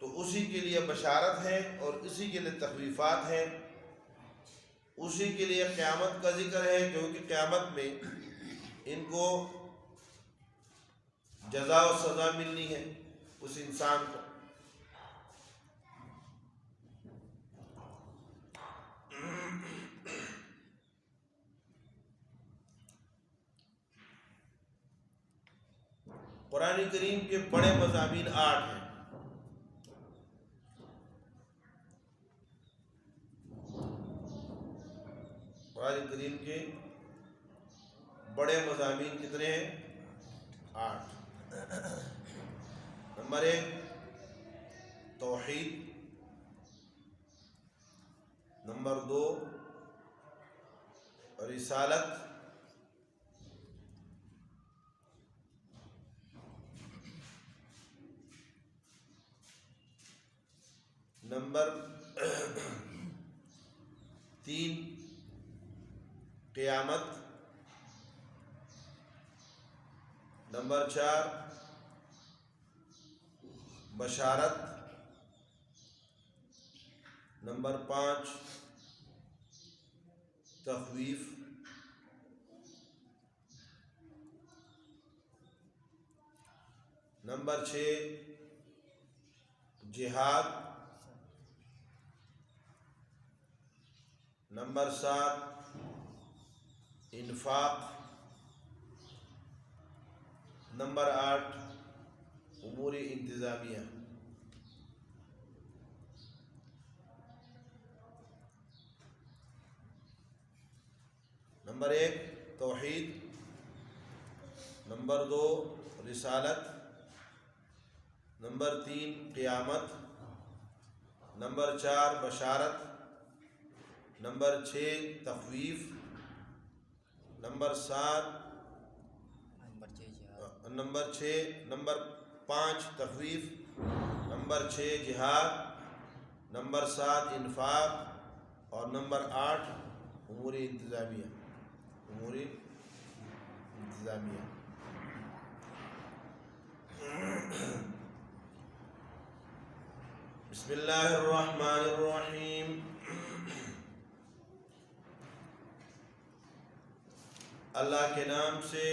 تو اسی کے لیے بشارت ہے اور اسی کے لیے تخویفات ہیں، اسی کے لیے قیامت کا ذکر ہے، کیونکہ قیامت میں ان کو جزا و سزا ملنی ہے اس انسان کو۔ قرآن کریم کے بڑے مضامین 8 ہیں۔ قرآن کریم کے بڑے مضامین کتنے ہیں؟ 8۔ نمبر 1 توحید، نمبر 2 رسالت، نمبر 3 قیامت، نمبر 4 بشارت، نمبر 5 تخویف، نمبر 6 جہاد، نمبر 7 انفاق، نمبر 8 امور انتظامیہ۔ نمبر 1 توحید، نمبر 2 رسالت، نمبر 3 قیامت، نمبر 4 بشارت، نمبر 6 تخویف، نمبر 5 تخویف، نمبر 6 جہاد، نمبر 7 انفاق اور نمبر 8 امور انتظامیہ۔ بسم اللہ الرحمن الرحیم۔ اللہ کے نام سے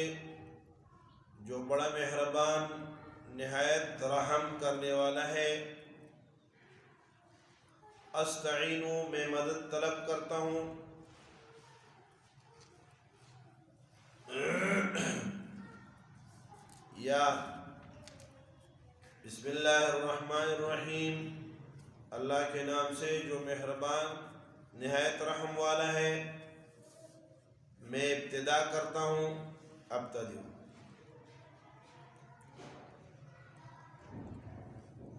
جو بڑا مہربان نہایت رحم کرنے والا ہے۔ استعینو میں مدد طلب کرتا ہوں، یا بسم اللہ الرحمن الرحیم، اللہ کے نام سے جو مہربان نہایت رحم والا ہے، میں ابتدا کرتا ہوں۔ ابتدی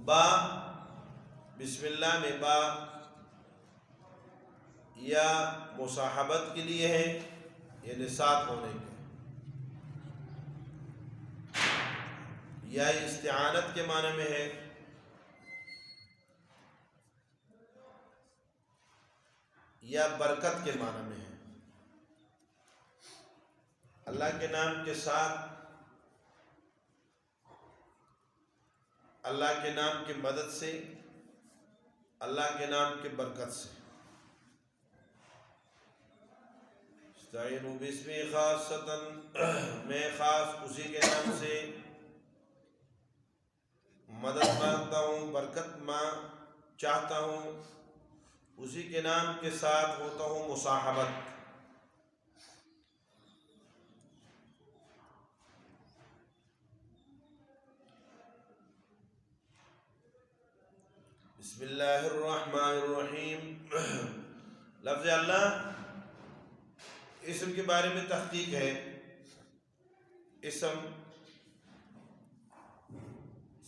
با، بسم اللہ میں با یا مصاحبت کے لیے ہے، یعنی ساتھ ہونے کے، یا استعانت کے معنی میں ہے، یا برکت کے معنی میں ہے۔ اللہ کے نام کے ساتھ، اللہ کے نام کی مدد سے، اللہ کے نام کی برکت سے۔ استعینوا باسمی خاصۃً، میں خاص اسی کے نام سے مدد مانگتا ہوں، برکت چاہتا ہوں، اسی کے نام کے ساتھ ہوتا ہوں مصاحبت۔ بسم اللہ الرحمن الرحیم۔ لفظ اللہ اسم کے بارے میں تحقیق ہے اسم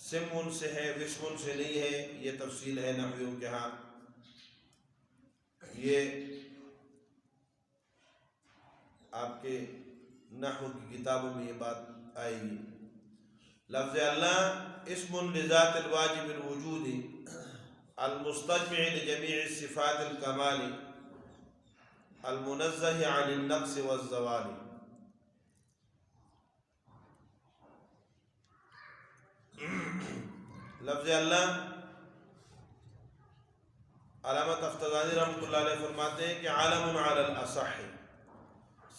سمن سے ہے، وسمن سے نہیں ہے، یہ تفصیل ہے نحویوں کے ہاں، یہ آپ کے نحو کی کتابوں میں یہ بات آئے گی۔ لفظ اللہ اسم لذات الواجب الوجود المستجمع لجميع صفات الكمال المنزہ عن النقص والزوال۔ لفظ اللہ، علامہ تفتزانی رحمۃ اللہ علیہ فرماتے ہیں کہ عالم علی الاصح،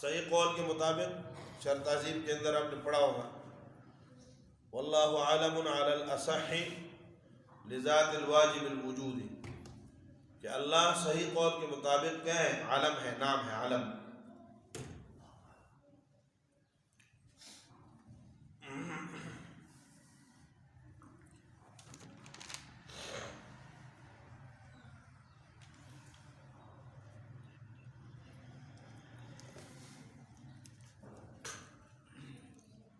صحیح قول کے مطابق شرح تہذیب کے اندر آپ نے پڑھا ہوگا، واللہ عالم علی الاصح لذات الواجب الوجود، کہ اللہ صحیح قول کے مطابق کیا ہے؟ عالم ہے، نام ہے عالم۔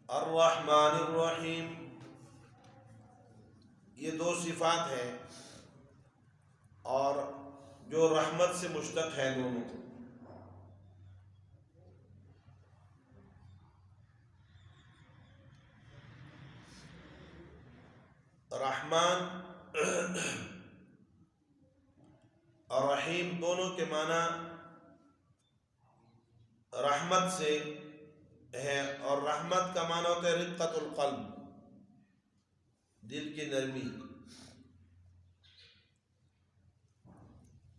الرحمن الرحیم، یہ دو صفات ہیں اور جو رحمت سے مشتق ہیں دونوں۔ رحمان اور رحیم دونوں کے معنی رحمت سے ہے، اور رحمت کا معنی ہوتا ہے رقت القلب، دل کی نرمی۔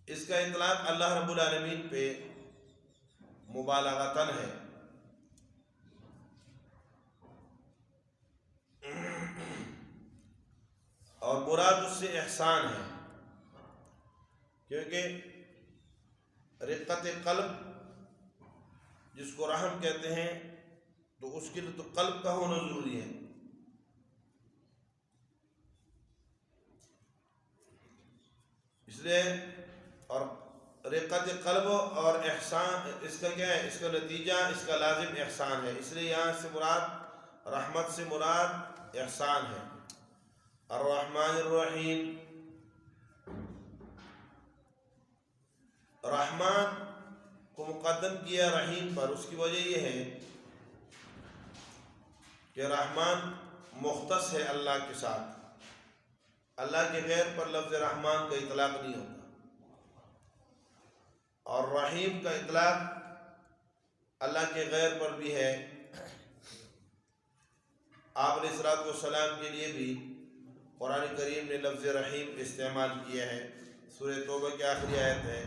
اس کا اطلاق اللہ رب العالمین پہ مبالغتاً ہے، اور مراد اس سے احسان ہے، کیونکہ رقت قلب جس کو رحم کہتے ہیں تو اس کے لیے تو قلب کا ہونا ضروری ہے۔ اس لیے اور رقت قلب اور احسان، اس کا کیا ہے؟ اس کا نتیجہ، اس کا لازم احسان ہے، اس لیے یہاں سے مراد رحمت سے مراد احسان ہے۔ الرحمن الرحیم، رحمان کو مقدم کیا رحیم پر، اس کی وجہ یہ ہے کہ رحمان مختص ہے اللہ کے ساتھ، اللہ کے غیر پر لفظ رحمان کا اطلاق نہیں ہوتا، اور رحیم کا اطلاق اللہ کے غیر پر بھی ہے۔ آپ علیہ الصلوۃ والسلام کے لیے بھی قرآن کریم نے لفظ رحیم استعمال کیا ہے، سورہ توبہ کی آخری آیت ہے،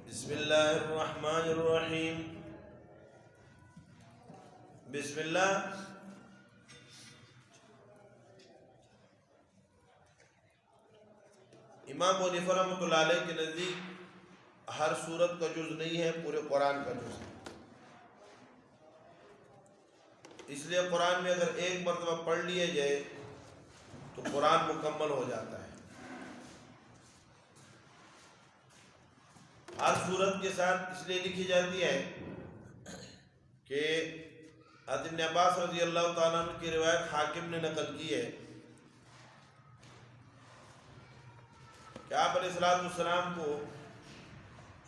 بسم اللہ الرحمن الرحیم۔ بسم اللہ امام ابو حنیفہ رحمۃ اللہ علیہ کے نزدیک ہر سورت کا جز نہیں ہے، پورے قرآن کا جز ہے۔ اس لیے قرآن میں اگر ایک مرتبہ پڑھ لیا جائے تو قرآن مکمل ہو جاتا ہے۔ ہر سورت کے ساتھ اس لیے لکھی جاتی ہے کہ حضرت ابن عباس رضی اللہ تعالیٰ عنہ کی روایت حاکم نے نقل کی ہے کہ آپ علیہ السلام کو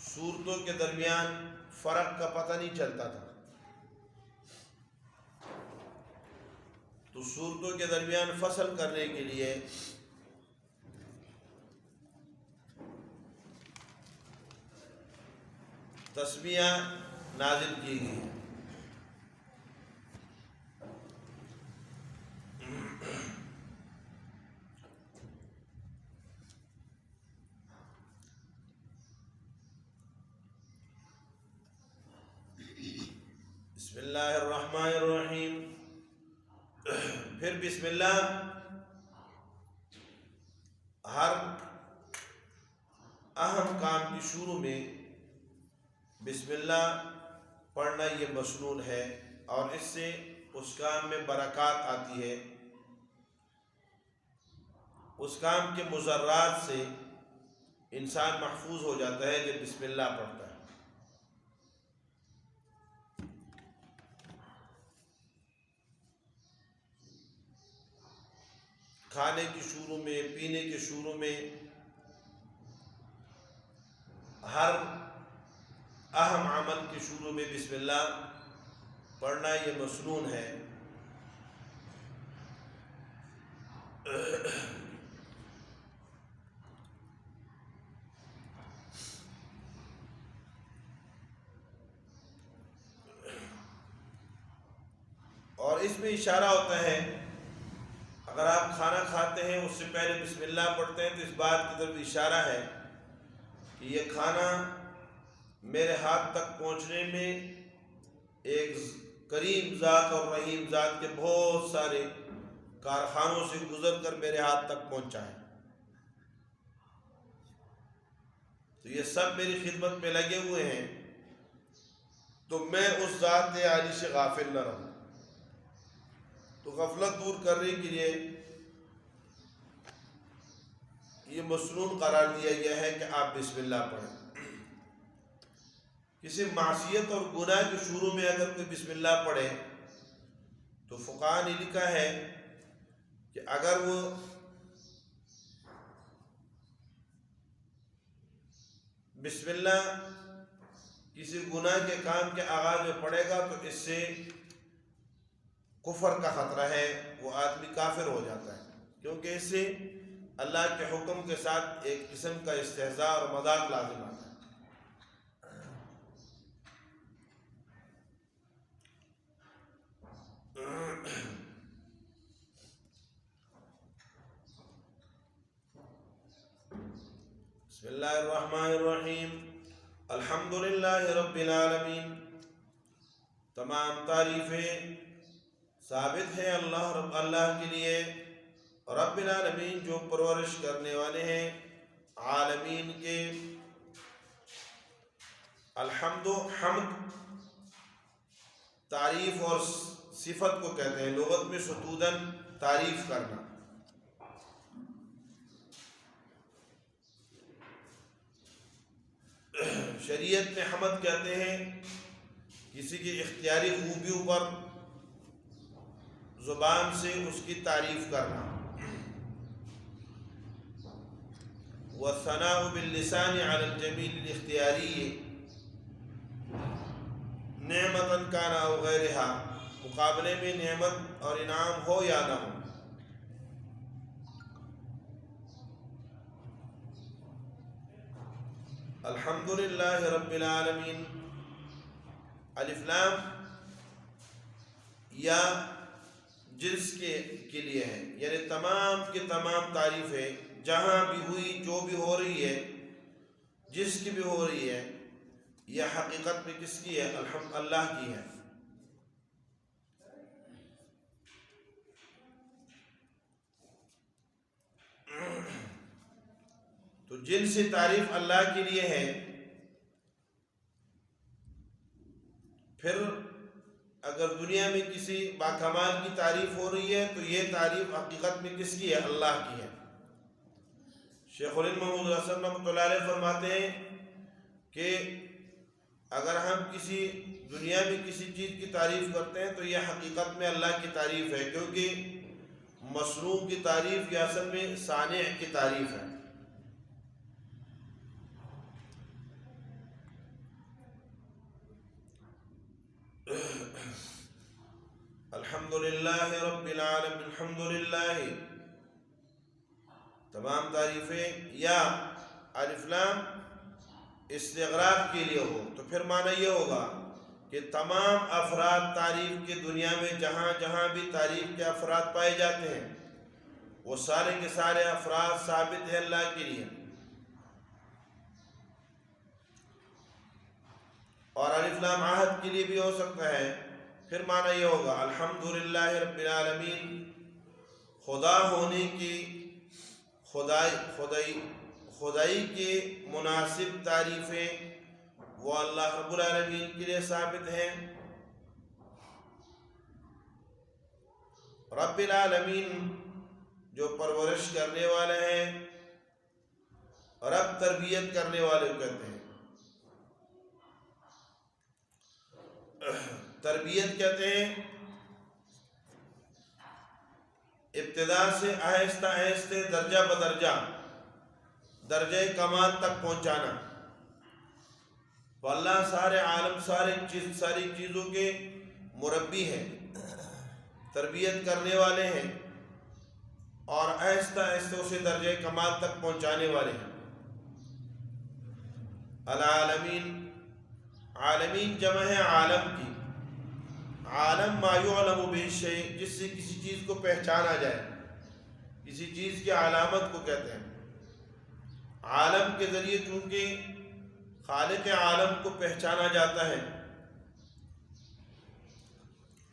سورتوں کے درمیان فرق کا پتہ نہیں چلتا تھا، تو سورتوں کے درمیان فصل کرنے کے لیے تسمیہ نازل کی گئی ہے۔ بسم اللہ الرحمن الرحیم۔ پھر بسم اللہ ہر اہم کام کی شروع میں بسم اللہ پڑھنا یہ مسنون ہے، اور اس سے اس کام میں برکات آتی ہے، اس کام کے مضرات سے انسان محفوظ ہو جاتا ہے جب بسم اللہ پڑھتا ہے۔ کھانے کے شروع میں، پینے کے شروع میں، ہر اہم عمل کے شروع میں بسم اللہ پڑھنا یہ مسنون ہے۔ اور اس میں اشارہ ہوتا ہے، اگر آپ کھانا کھاتے ہیں اس سے پہلے بسم اللہ پڑھتے ہیں تو اس بات کی طرف اشارہ ہے کہ یہ کھانا میرے ہاتھ تک پہنچنے میں ایک کریم ذات اور رحیم ذات کے بہت سارے کارخانوں سے گزر کر میرے ہاتھ تک پہنچا ہے، تو یہ سب میری خدمت میں لگے ہوئے ہیں، تو میں اس ذات عالی سے غافل نہ رہوں۔ تو غفلت دور کرنے کے لیے یہ مسنون قرار دیا گیا ہے کہ آپ بسم اللہ پڑھیں۔ کسی معصیت اور گناہ کے شروع میں اگر کوئی بسم اللہ پڑھے تو فقہاء نے لکھا ہے کہ اگر وہ بسم اللہ کسی گناہ کے کام کے آغاز میں پڑھے گا تو اس سے کفر کا خطرہ ہے، وہ آدمی کافر ہو جاتا ہے، کیونکہ اس سے اللہ کے حکم کے ساتھ ایک قسم کا استہزاء اور مذاق لازم آتا ہے۔ بسم اللہ الرحمن الرحیم، الحمدللہ رب العالمین، تمام تعریفیں ثابت ہیں اللہ کے لیے، رب العالمین جو پرورش کرنے والے ہیں عالمین کے۔ الحمد، حمد تعریف اور صفت کو کہتے ہیں، لغت میں ستودن تعریف کرنا۔ شریعت میں حمد کہتے ہیں کسی کی اختیاری خوبیوں پر زبان سے اس کی تعریف کرنا۔ والثناء باللسان على الجمیل الاختیاری، نعمتاً کان او غیرہا، مقابلے میں نعمت اور انعام ہو یا نہ ہو۔ الحمدللہ رب العالمین، الف لام یا جنس کے لیے ہے، یعنی تمام کی تمام تعریفیں جہاں بھی ہوئی، جو بھی ہو رہی ہے، جس کی بھی ہو رہی ہے، یہ حقیقت میں کس کی ہے؟ الحمد اللہ کی ہے۔ تو جن سے تعریف اللہ کے لیے ہے، پھر اگر دنیا میں کسی باکمال کی تعریف ہو رہی ہے تو یہ تعریف حقیقت میں کس کی ہے؟ اللہ کی ہے۔ شیخ الہند محمود حسن رحمۃ اللہ علیہ فرماتے ہیں کہ اگر ہم کسی دنیا میں کسی چیز کی تعریف کرتے ہیں تو یہ حقیقت میں اللہ کی تعریف ہے، کیونکہ مصنوع کی تعریف یہ اصل میں صانع کی تعریف ہے۔ الحمدللہ رب العالمین، الحمدللہ تمام تعریفیں، یا الف لام استغراق کے لیے ہو تو پھر معنی یہ ہوگا کہ تمام افراد تعریف کے دنیا میں جہاں جہاں بھی تعریف کے افراد پائے جاتے ہیں وہ سارے کے سارے افراد ثابت ہیں اللہ کے لیے۔ اور الف لام عہد کے لیے بھی ہو سکتا ہے، پھر معنی یہ ہوگا الحمدللہ رب العالمین، خدا ہونے کی خدائی کے مناسب تعریفیں وہ اللہ رب العالمین کے لیے ثابت ہے۔ رب العالمین جو پرورش کرنے والے ہیں، رب تربیت کرنے والے کو کہتے ہیں۔ تربیت کہتے ہیں ابتدا سے آہستہ آہستہ درجہ بدرجہ درجہ کمال تک پہنچانا۔ تو اللہ سارے عالم ساری چیزوں کے مربی ہیں، تربیت کرنے والے ہیں، اور آہستہ آہستہ اسے درجہ کمال تک پہنچانے والے ہیں۔ العالمین، عالمین جمع ہے عالم کی۔ عالم ما یعلم بہ الشیء، جس سے کسی چیز کو پہچانا جائے، کسی چیز کی علامت کو کہتے ہیں۔ عالم کے ذریعے چونکہ خالق عالم کو پہچانا جاتا ہے،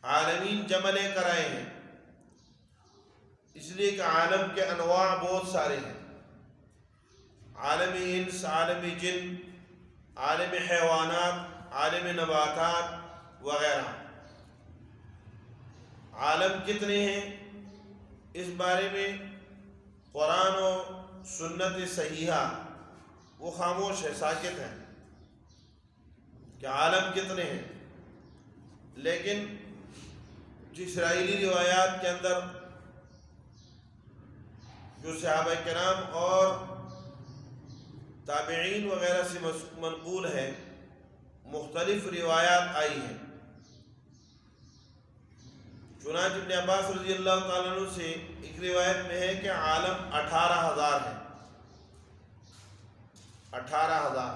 عالمین جمع لے کر آئے ہیں، اس لیے کہ عالم کے انواع بہت سارے ہیں۔ عالم انس، عالم جن، عالم حیوانات، عالم نباتات وغیرہ۔ عالم کتنے ہیں اس بارے میں قرآن و سنت صحیحہ وہ خاموش ہے، ساکت ہے کہ عالم کتنے ہیں۔ لیکن جو اسرائیلی روایات کے اندر جو صحابہ کرام اور تابعین وغیرہ سے منقول ہے، مختلف روایات آئی ہیں۔ چنانچہ ابن عباس رضی اللہ تعالیٰ عنہ سے ایک روایت میں ہے کہ عالم 18,000 ہے، 18,000۔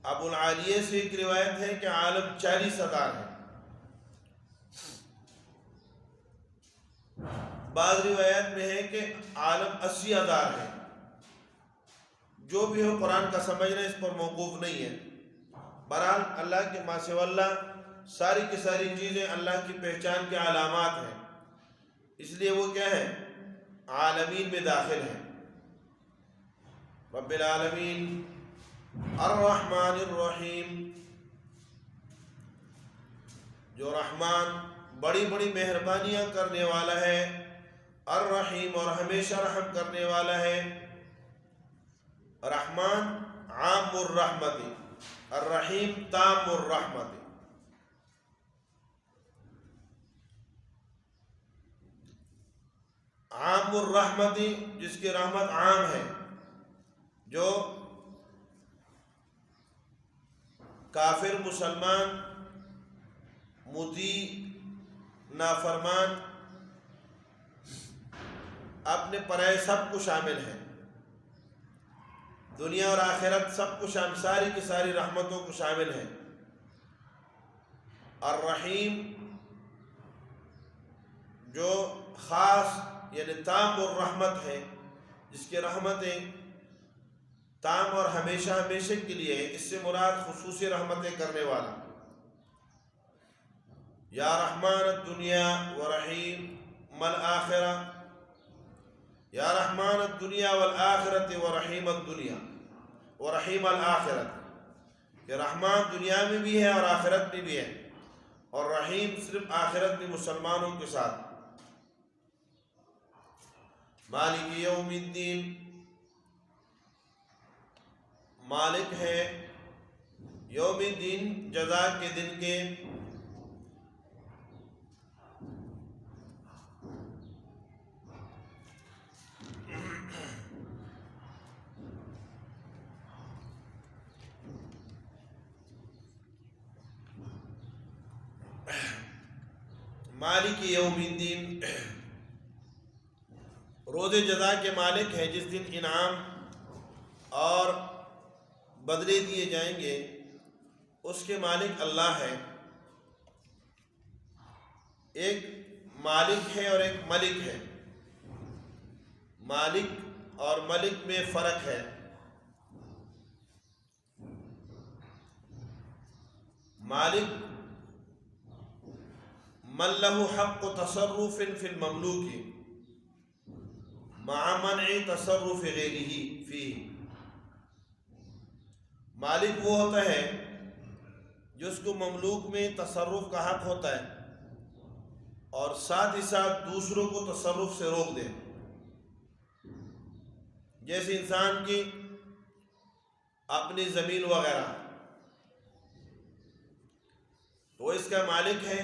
ابو العالیہ سے ایک روایت ہے کہ عالم 40,000 ہے۔ بعض روایت میں ہے کہ عالم 80,000 ہے۔ جو بھی ہو قرآن کا سمجھنا اس پر موقوف نہیں ہے۔ بہرحال اللہ کے ما سوی اللہ ساری کی ساری چیزیں اللہ کی پہچان کے علامات ہیں، اس لیے وہ کیا ہے؟ عالمین میں داخل ہیں۔ رب العالمین الرحمن الرحیم، جو رحمان بڑی بڑی مہربانیاں کرنے والا ہے، الرحیم اور ہمیشہ رحم کرنے والا ہے۔ رحمان عام الرحمت، الرحیم تام الرحمت۔ عام الرحمت جس کی رحمت عام ہے، جو کافر مسلمان مطیع نافرمان اپنے پرائے سب کو شامل ہے، دنیا اور آخرت سب کو شامل، ساری کی ساری رحمتوں کو شامل ہے۔ الرحیم جو خاص یعنی تام الرحمت ہے، جس کی رحمتیں تام اور ہمیشہ ہمیشہ کے لیے ہے، اس سے مراد خصوصی رحمتیں کرنے والا۔ یا رحمان الدنیا ورحیم الآخرہ، یا رحمان الدنیا والآخرت ورحیم الدنیا ورحیم الآخرت، کہ رحمان دنیا میں بھی ہے اور آخرت میں بھی ہے، اور رحیم صرف آخرت میں مسلمانوں کے ساتھ۔ مالک یوم الدین، مالک ہے یوم الدین جزا کے دن کے۔ مالک یوم الدین روز جزا کے مالک ہے، جس دن انعام اور بدلے دیے جائیں گے، اس کے مالک اللہ ہے۔ ایک مالک ہے اور ایک ملک ہے۔ مالک اور ملک میں فرق ہے۔ مالک من لہ حق تصرف فی المملوک، مع منع تصرف غیرہ فیہ، مالک وہ ہوتا ہے جس کو مملوک میں تصرف کا حق ہوتا ہے اور ساتھ ہی ساتھ دوسروں کو تصرف سے روک دے. جیسے انسان کی اپنی زمین وغیرہ، تو اس کا مالک ہے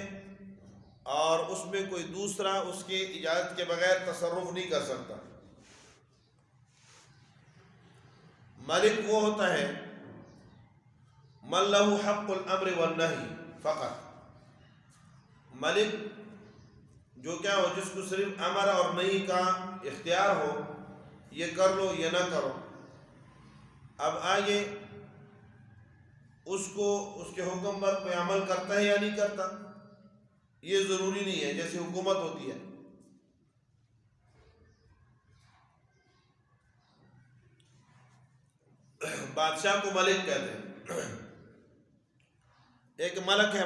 اور اس میں کوئی دوسرا اس کی اجازت کے بغیر تصرف نہیں کر سکتا. مالک وہ ہوتا ہے من لہ حق الامر والنہی فقط، ملک جو کیا ہو، جس کو صرف امر اور نہی کا اختیار ہو، یہ کر لو یہ نہ کرو. اب آگے اس کو اس کے حکم پر کوئی عمل کرتا ہے یا نہیں کرتا یہ ضروری نہیں ہے. جیسے حکومت ہوتی ہے، بادشاہ کو ملک کہتے ہیں. ایک ملک ہے،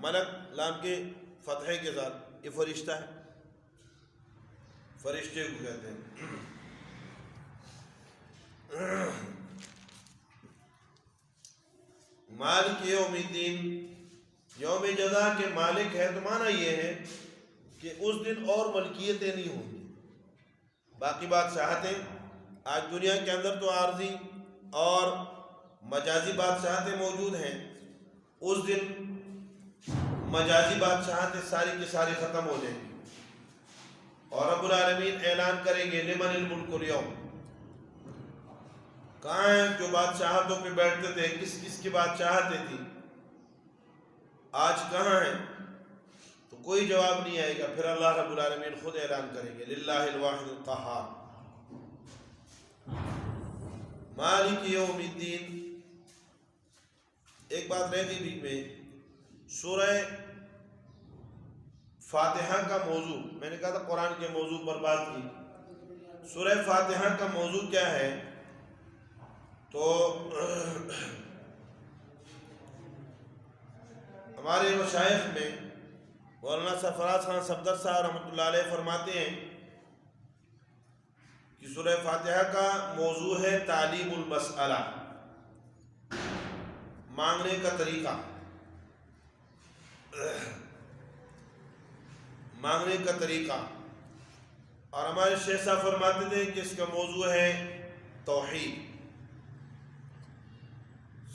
ملک لام کے فتحے کے ساتھ، یہ فرشتہ ہے، فرشتے کو کہتے ہیں. مالک یوم الدین، یوم جزا کے مالک ہے، تو معنی یہ ہے کہ اس دن اور ملکیتیں نہیں ہوں گی. باقی بادشاہتیں آج دنیا کے اندر تو عارضی اور مجازی بادشاہتیں موجود ہیں، اس دن مجازی بادشاہتیں ساری کی ساری ختم ہو جائیں گی اور رب العالمین اعلان کریں گے لمن الملک اليوم، کہاں ہیں جو بادشاہتوں پہ بیٹھتے تھے، کس کس کی بادشاہتیں تھی، آج کہاں ہیں؟ تو کوئی جواب نہیں آئے گا. پھر اللہ رب العالمین خود اعلان کریں گے للہ الواحد القہار مالک یوم الدین. ایک بات رہ گئی بیچ میں، سورہ فاتحہ کا موضوع، میں نے کہا تھا قرآن کے موضوع پر بات کی. سورہ فاتحہ کا موضوع کیا ہے؟ تو ہمارے مشائخ میں مولانا سرفراز خان صفدر صاحب رحمۃ اللہ علیہ فرماتے ہیں کہ سورہ فاتحہ کا موضوع ہے تعلیم المسئلہ، مانگنے کا طریقہ، مانگنے کا طریقہ. اور ہمارے شیخ صاحب فرماتے تھے کہ اس کا موضوع ہے توحید.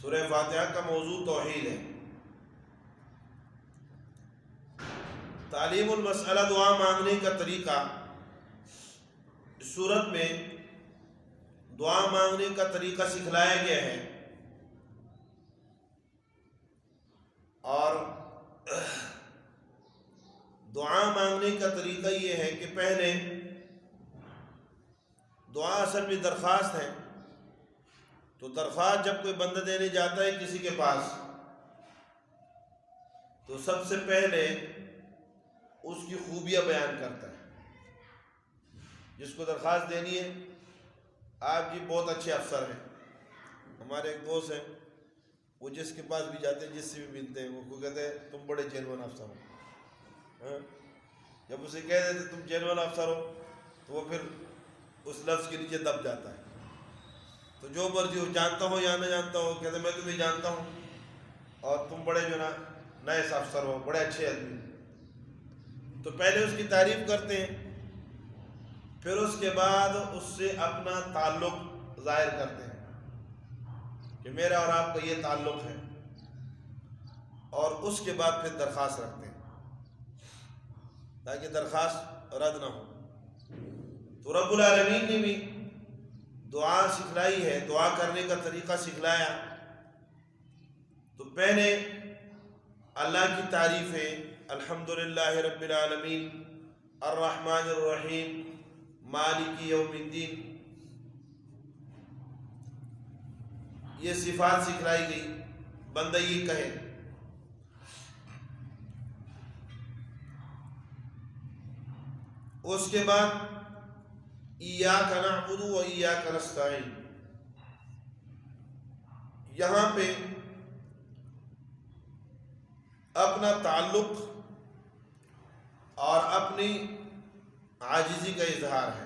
سورہ فاتحہ کا موضوع توحید ہے. تعلیم المسئلہ دعا مانگنے کا طریقہ، اس سورت میں دعا مانگنے کا طریقہ سکھلایا گیا ہے. اور دعا مانگنے کا طریقہ یہ ہے کہ پہلے دعا اصل میں درخواست ہے، تو درخواست جب کوئی بندہ دینے جاتا ہے کسی کے پاس، تو سب سے پہلے اس کی خوبیاں بیان کرتا ہے. جس کو درخواست دینی ہے، آپ جی بہت اچھے افسر ہیں. ہمارے ایک دوست ہیں، وہ جس کے پاس بھی جاتے ہیں، جس سے بھی ملتے ہیں، وہ کہتے ہیں تم بڑے جینون افسر ہو. جب اسے کہہ دیتے تم جینون افسر ہو، تو وہ پھر اس لفظ کے نیچے دب جاتا ہے. تو جو مرضی ہو، جانتا ہو یا نہ جانتا ہو، کہتے میں تمہیں جانتا ہوں اور تم بڑے جو نا نئے افسر ہو، بڑے اچھے آدمی. تو پہلے اس کی تعریف کرتے ہیں، پھر اس کے بعد اس سے اپنا تعلق ظاہر کرتے ہیں کہ میرا اور آپ کا یہ تعلق ہے، اور اس کے بعد پھر درخواست رکھتے ہیں تاکہ درخواست رد نہ ہو. تو رب العالمین نے بھی دعا سکھلائی ہے، دعا کرنے کا طریقہ سکھلایا. تو پہلے اللہ کی تعریف ہے، الحمدللہ رب العالمین الرحمن الرحیم مالک یوم الدین، یہ صفات سکھلائی گئی، بندہ یہ کہے. اس کے بعد ایاک نعبد و ایاک نستعین، یہاں پہ اپنا تعلق اور اپنی عاجزی کا اظہار ہے.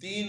3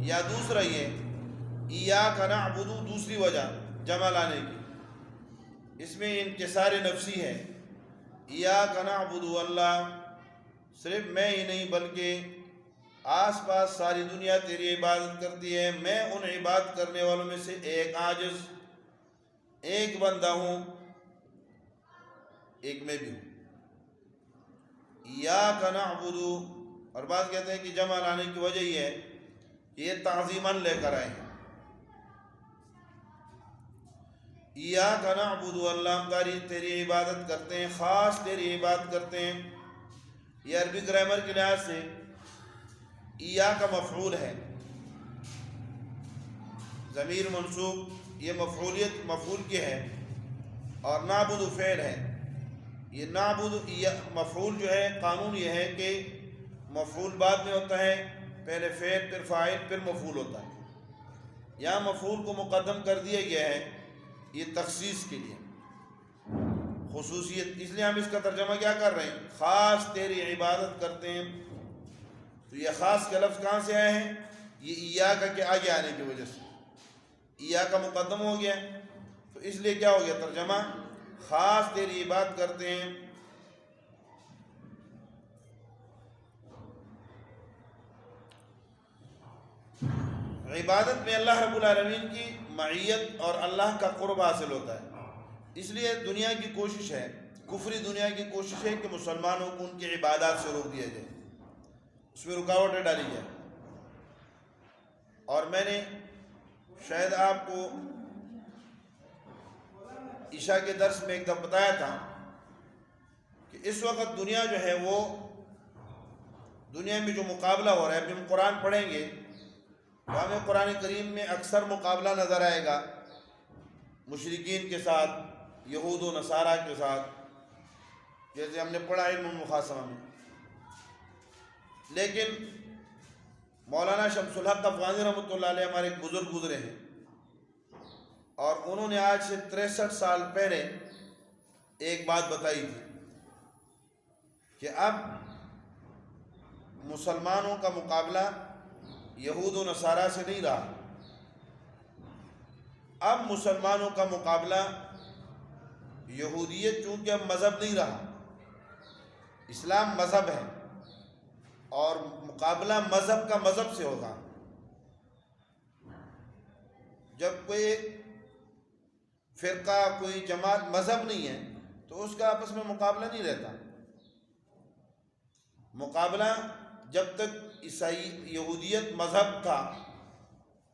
یا دوسرا یہ ایاک نعبد دوسری وجہ جمع لانے کی، اس میں انکسار نفسی ہے. ایاک نعبد اللہ صرف میں ہی نہیں بلکہ آس پاس ساری دنیا تیری عبادت کرتی ہے، میں ان عبادت کرنے والوں میں سے ایک عاجز، ایک بندہ ہوں، ایک میں بھی ہوں. ایاک نعبد، اور بات کہتے ہیں کہ جمع لانے کی وجہ یہ ہے کہ یہ تعظیماً لے کر آئے ہیں. ایاک نعبد اللہ ہم تیری عبادت کرتے ہیں، خاص تیری عبادت کرتے ہیں. یہ عربی گرامر کے لحاظ سے ایاک مفعول ہے، ضمیر منصوب، یہ مفعول کی ہے، اور نعبد فعل ہے. یہ نعبد مفعول جو ہے قانون یہ ہے کہ مفعول بعد میں ہوتا ہے، پہلے فعل پھر فاعل پھر مفعول ہوتا ہے. یہاں مفعول کو مقدم کر دیا گیا ہے یہ تخصیص کے لیے، خصوصیت، اس لیے ہم اس کا ترجمہ کیا کر رہے ہیں؟ خاص تیری عبادت کرتے ہیں. تو یہ خاص کا لفظ کہاں سے آئے ہیں؟ یہ ایاک کے آگے آنے کی وجہ سے ایاک کا مقدم ہو گیا، تو اس لیے کیا ہو گیا ترجمہ؟ خاص تیری عبادت کرتے ہیں. عبادت میں اللہ رب العالمین کی معیت اور اللہ کا قرب حاصل ہوتا ہے. اس لیے دنیا کی کوشش ہے، کفری دنیا کی کوشش ہے کہ مسلمانوں کو ان کی عبادات سے روک دیا جائے، اس میں رکاوٹیں ڈالی جائیں. اور میں نے شاید آپ کو عشاء کے درس میں ایک دفعہ بتایا تھا کہ اس وقت دنیا جو ہے وہ دنیا میں جو مقابلہ ہو رہا ہے، ابھی ہم قرآن پڑھیں گے تو ہمیں قرآن کریم میں اکثر مقابلہ نظر آئے گا مشرکین کے ساتھ، یہود و نصارہ کے ساتھ، جیسے ہم نے پڑھا علم المخاصمہ میں. لیکن مولانا شمس الحق افغانی رحمۃ اللہ علیہ ہمارے ایک بزرگ گزرے ہیں، اور انہوں نے آج سے 63 سال پہلے ایک بات بتائی تھی کہ اب مسلمانوں کا مقابلہ یہود و نصارہ سے نہیں رہا، اب مسلمانوں کا مقابلہ یہودیت، چونکہ اب مذہب نہیں رہا، اسلام مذہب ہے، اور مقابلہ مذہب کا مذہب سے ہوگا. جب کوئی فرقہ، کوئی جماعت مذہب نہیں ہے تو اس کا آپس میں مقابلہ نہیں رہتا. مقابلہ جب تک یہودیت مذہب تھا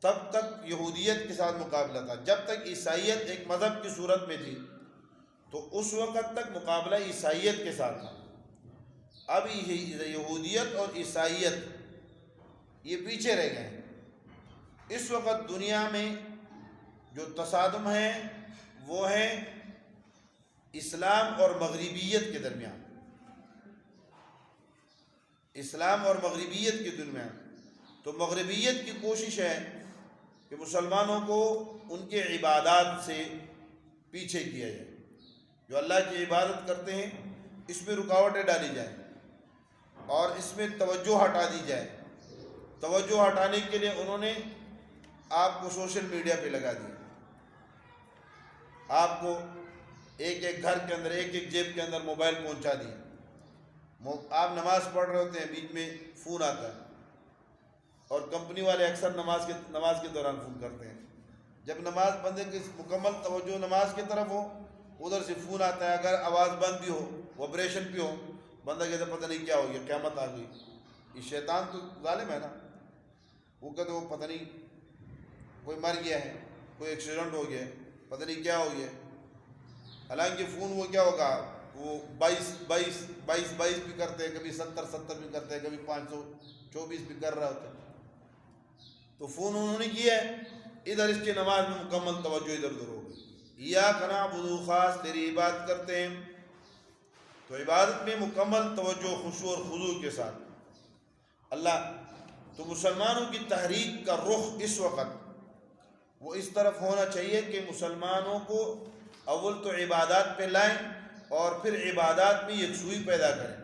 تب تک یہودیت کے ساتھ مقابلہ تھا، جب تک عیسائیت ایک مذہب کی صورت میں تھی تو اس وقت تک مقابلہ عیسائیت کے ساتھ تھا. اب یہودیت اور عیسائیت یہ پیچھے رہ گئے. اس وقت دنیا میں جو تصادم ہے وہ ہے اسلام اور مغربیت کے درمیان، اسلام اور مغربیت کے درمیان. تو مغربیت کی کوشش ہے کہ مسلمانوں کو ان کے عبادات سے پیچھے کیا جائے، جو اللہ کی عبادت کرتے ہیں اس میں رکاوٹیں ڈالی جائیں اور اس میں توجہ ہٹا دی جائے. توجہ ہٹانے کے لیے انہوں نے آپ کو سوشل میڈیا پہ لگا دیا، آپ کو ایک ایک گھر کے اندر، ایک ایک جیب کے اندر موبائل پہنچا دیا. آپ نماز پڑھ رہے ہوتے ہیں، بیچ میں فون آتا ہے، اور کمپنی والے اکثر نماز کے دوران فون کرتے ہیں. جب نماز بندے کی مکمل توجہ نماز کی طرف ہو، ادھر سے فون آتا ہے، اگر آواز بند بھی ہو، وائبریشن بھی ہو، بندہ کہتا پتہ نہیں کیا ہو گیا، قیامت آ گئی. یہ شیطان تو ظالم ہے نا، وہ کہتے وہ پتہ نہیں کوئی مر گیا ہے، کوئی ایکسیڈنٹ ہو گیا ہے، پتہ نہیں کیا ہو گیا. حالانکہ فون وہ کیا ہوگا، وہ 22 بھی کرتے ہیں، کبھی 70 بھی کرتے ہیں، کبھی 524 بھی کر رہا ہوتا ہے. تو فون انہوں نے کیا ہے، ادھر اس کی نماز میں مکمل توجہ ادھر ادھر ہو گئی. ایاک نعبد، خاص تیری عبادت کرتے ہیں. تو عبادت میں مکمل توجہ، خشوع اور خضوع کے ساتھ اللہ. تو مسلمانوں کی تحریک کا رخ اس وقت وہ اس طرف ہونا چاہیے کہ مسلمانوں کو اول تو عبادات پہ لائیں اور پھر عبادات میں یکسوئی پیدا کریں.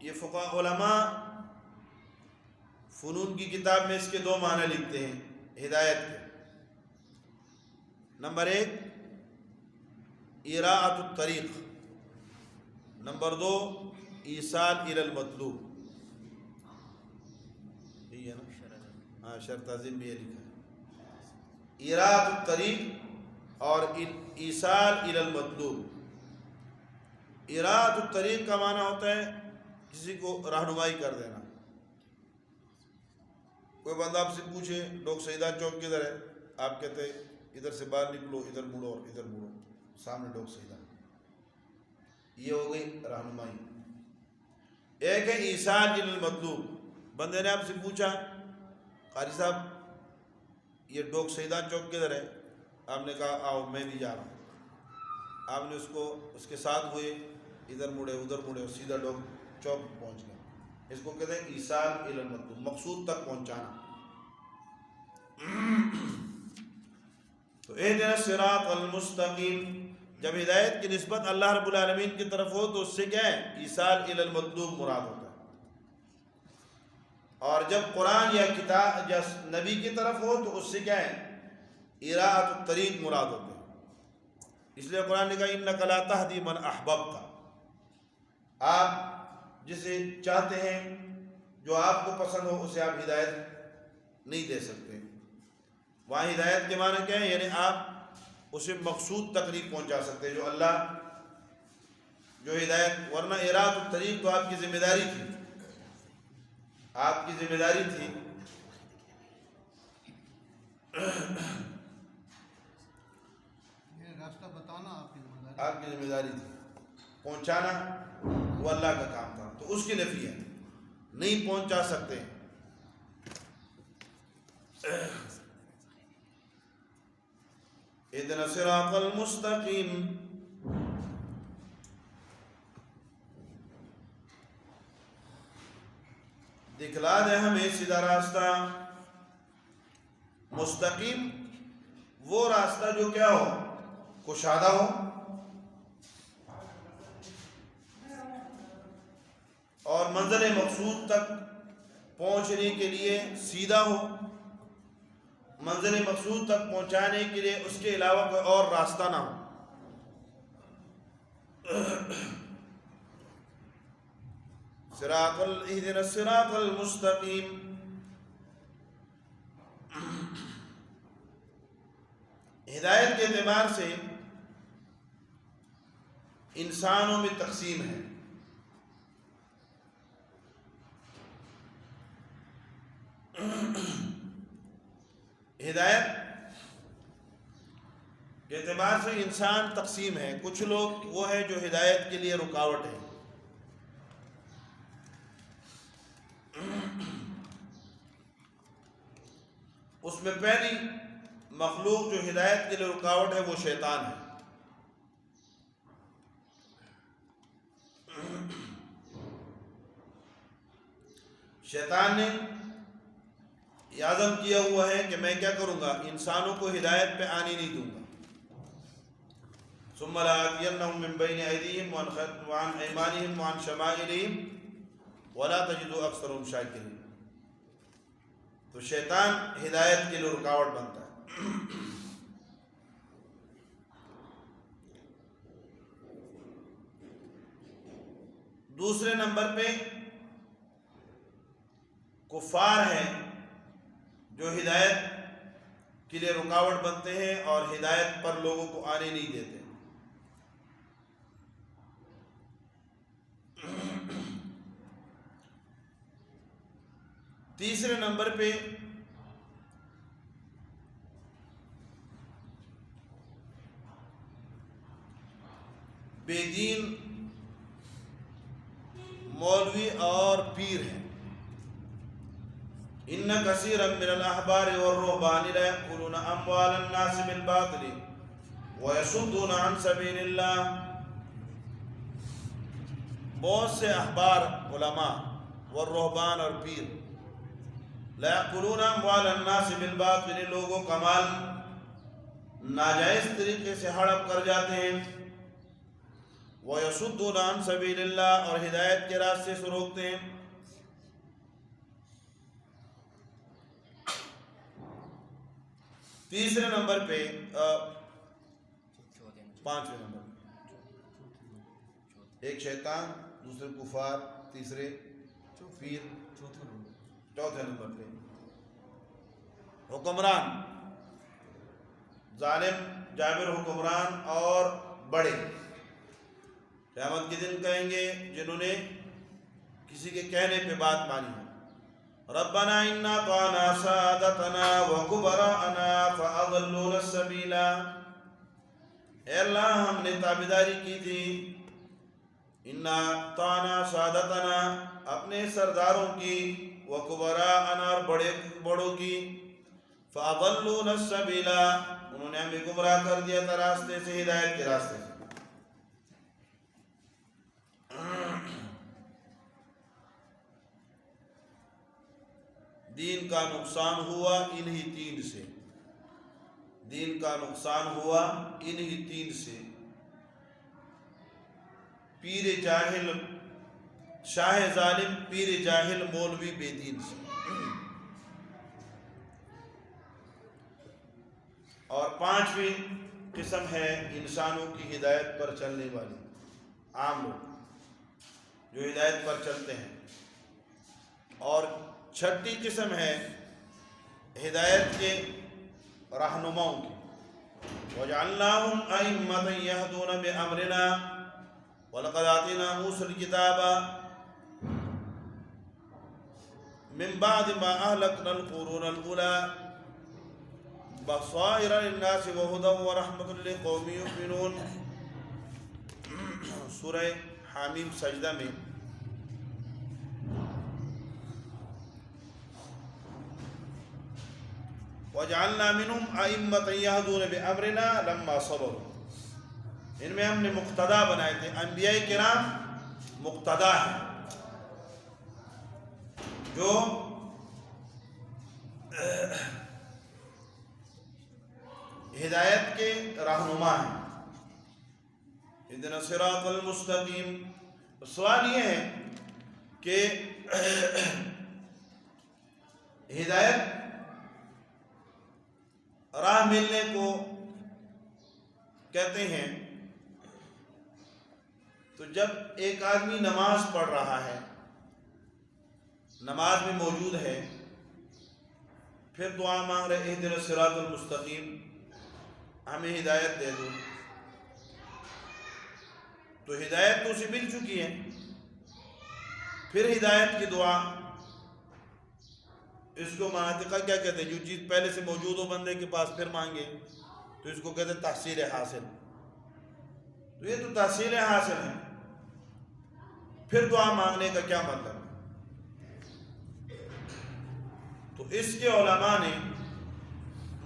یہ فقہ علماء فنون کی کتاب میں اس کے دو معنی لکھتے ہیں ہدایت کے. نمبر 1 اراءۃ الطریق، نمبر 2 ایصال الی المطلوب. یہی ہے نا؟ ہاں، شرح تعظیم بھی یہ لکھا ہے، اراءۃ الطریق اور ایصال الی المطلوب. اراءۃ الطریق کا معنی ہوتا ہے کسی کو رہنمائی کر دینا. کوئی بندہ آپ سے پوچھے لوگ سیدہ چوک کدھر ہے، آپ کہتے ہیں ادھر سے باہر نکلو، ادھر مڑو اور ادھر مڑو، سامنے لوگ سیدہ. یہ ہو گئی رہنمائی. ایک ہے ایصال الی المطلوب. بندے نے آپ سے پوچھا قاری صاحب یہ ڈوک سیدان چوک کدھر ہے، آپ نے کہا آؤ میں بھی جا رہا ہوں. آپ نے اس کو اس کے ساتھ ہوئے، ادھر مڑے ادھر مڑے اور سیدھا ڈوک چوک پہنچ گئے. اس کو کہتے ہیں ایصال الی المطلوب، مقصود تک پہنچانا. تو اہدنا الصراط المستقیم، جب ہدایت کی نسبت اللہ رب العالمین کی طرف ہو تو اس سے کیا ہے، ایصال الی المطلوب مراد ہوتا ہے. اور جب قرآن یا کتاب یا نبی کی طرف ہو تو اس سے کیا ہے، اراءۃ الطریق مراد ہوتا ہے. اس لیے قرآن نے کہا انک لا تہدی من احببت، آپ جسے چاہتے ہیں جو آپ کو پسند ہو اسے آپ ہدایت نہیں دے سکتے. وہاں ہدایت کے معنی کیا ہے، یعنی آپ اسے مقصود تک نہیں پہنچا سکتے جو اللہ جو ہدایت. ورنہ اراءۃ الطریق تو آپ کی ذمہ داری تھی، آپ کی ذمہ داری تھی. یہ راستہ بتانا آپ کی ذمہ داری. آپ کی ذمہ داری تھی، پہنچانا وہ اللہ کا کام تھا. تو اس کی نفی ہے، نہیں پہنچا سکتے. اہدنا الصراط المستقیم، دکھلا دے ہمیں سیدھا راستہ. مستقیم وہ راستہ جو کیا ہو، کشادہ ہو اور منزل مقصود تک پہنچنے کے لیے سیدھا ہو. منزل مقصود تک پہنچانے کے لیے اس کے علاوہ کوئی اور راستہ نہ ہو. اہدنا الصراط المستقیم. ہدایت کے اعتبار سے انسانوں میں تقسیم ہے. ہدایت کے اعتبار سے انسان تقسیم ہے. کچھ لوگ وہ ہیں جو ہدایت کے لیے رکاوٹ ہیں. اس میں پہلی مخلوق جو ہدایت کے لیے رکاوٹ ہے وہ شیطان ہے. شیطان نے یہ عزم کیا ہوا ہے کہ میں کیا کروں گا، انسانوں کو ہدایت پہ آنے نہیں دوں گا. ثم لآتینہم من بین ایدیہم وعن ایمانہم وعن شمائلہم ولا تجد اکثرہم شاکرین. تو شیطان ہدایت کے لیے رکاوٹ بنتا ہے. دوسرے نمبر پہ کفار ہیں جو ہدایت کے لیے رکاوٹ بنتے ہیں اور ہدایت پر لوگوں کو آنے نہیں دیتے. تیسرے نمبر پہ بے دین مولوی اور پیر ہیں. ان کثیرا من الاحبار والرهبان لا يأكلون اموال الناس بالباطل ويصدون عن سبيل الله. بہت سے احبار علماء والرهبان اور پیر لا يأكلون اموال الناس بالباطل، لوگوں کا مال ناجائز طریقے سے ہڑپ کر جاتے ہیں. وَيَصُدُّونَ عَنْ سَبِيلِ اللَّهِ، اور ہدایت کے راستے سے روکتے ہیں. تیسرے نمبر پہ 5ویں نمبر ایک شیطان، دوسرے کفار، تیسرے پیر، چوتھے نمبر پہ حکمران، ظالم جابر حکمران اور بڑے قیامت کے دن کہیں گے جنہوں نے کسی کے کہنے پہ بات مانی ہے، ربنا انا طعنا سادتنا وکبراءنا فاضلونا السبیلا، اے اللہ ہم نے تابعداری کی تھی، انا طعنا سادتنا اپنے سرداروں کی، وکبراءنا اور بڑوں کی، فاضلونا السبیلا انہوں نے ہمیں گمراہ کر دیا تھا راستے سے، ہدایت کے راستے سے. دین کا نقصان ہوا انہی تین سے، دین کا نقصان ہوا انہی تین سے، پیر جاہل شاہ ظالم، پیر جاہل مولوی بے دین سے. اور 5ویں قسم ہے انسانوں کی ہدایت پر چلنے والی عام لوگ جو ہدایت پر چلتے ہیں. اور 6ٹھی قسم ہے ہدایت کے رہنماؤں کی، وَجَعَلْنَاهُمْ أَئِمَّةً يَهْدُونَ بِأَمْرِنَا وَلَقَدْ آتَيْنَا مُوسَى الْكِتَابَ مِنْ بَعْدِ مَا أَهْلَكْنَا الْقُرُونَ الْأُولَى بَصَائِرَ لِلنَّاسِ وَهُدًى وَرَحْمَةً لِقَوْمٍ يُؤْمِنُونَ. سورہ حامیم سجدہ میں وَجَعَلْنَا مِنْهُمْ أَئِمَّةً يَهْدُونَ بِأَمْرِنَا لَمَّا صَبَرُوا، ان میں ہم نے مقتدا بنائے تھے. انبیاء کرام مقتدا ہیں جو ہدایت کے رہنما ہیں. اهدنا الصراط المستقیم. سوال یہ ہے کہ ہدایت راہ ملنے کو کہتے ہیں تو جب ایک آدمی نماز پڑھ رہا ہے، نماز میں موجود ہے، پھر دعا مانگ رہے اهدنا الصراط المستقیم، ہمیں ہدایت دے دو، تو ہدایت تو اسے مل چکی ہے. پھر ہدایت کی دعا، اس کو مناطقہ کیا کہتے ہیں؟ جو چیز پہلے سے موجود ہو بندے کے پاس پھر مانگے تو اس کو کہتے ہیں تحصیل حاصل. تو یہ تو تحصیل حاصل ہے، پھر دعا مانگنے کا کیا مطلب؟ تو اس کے علماء نے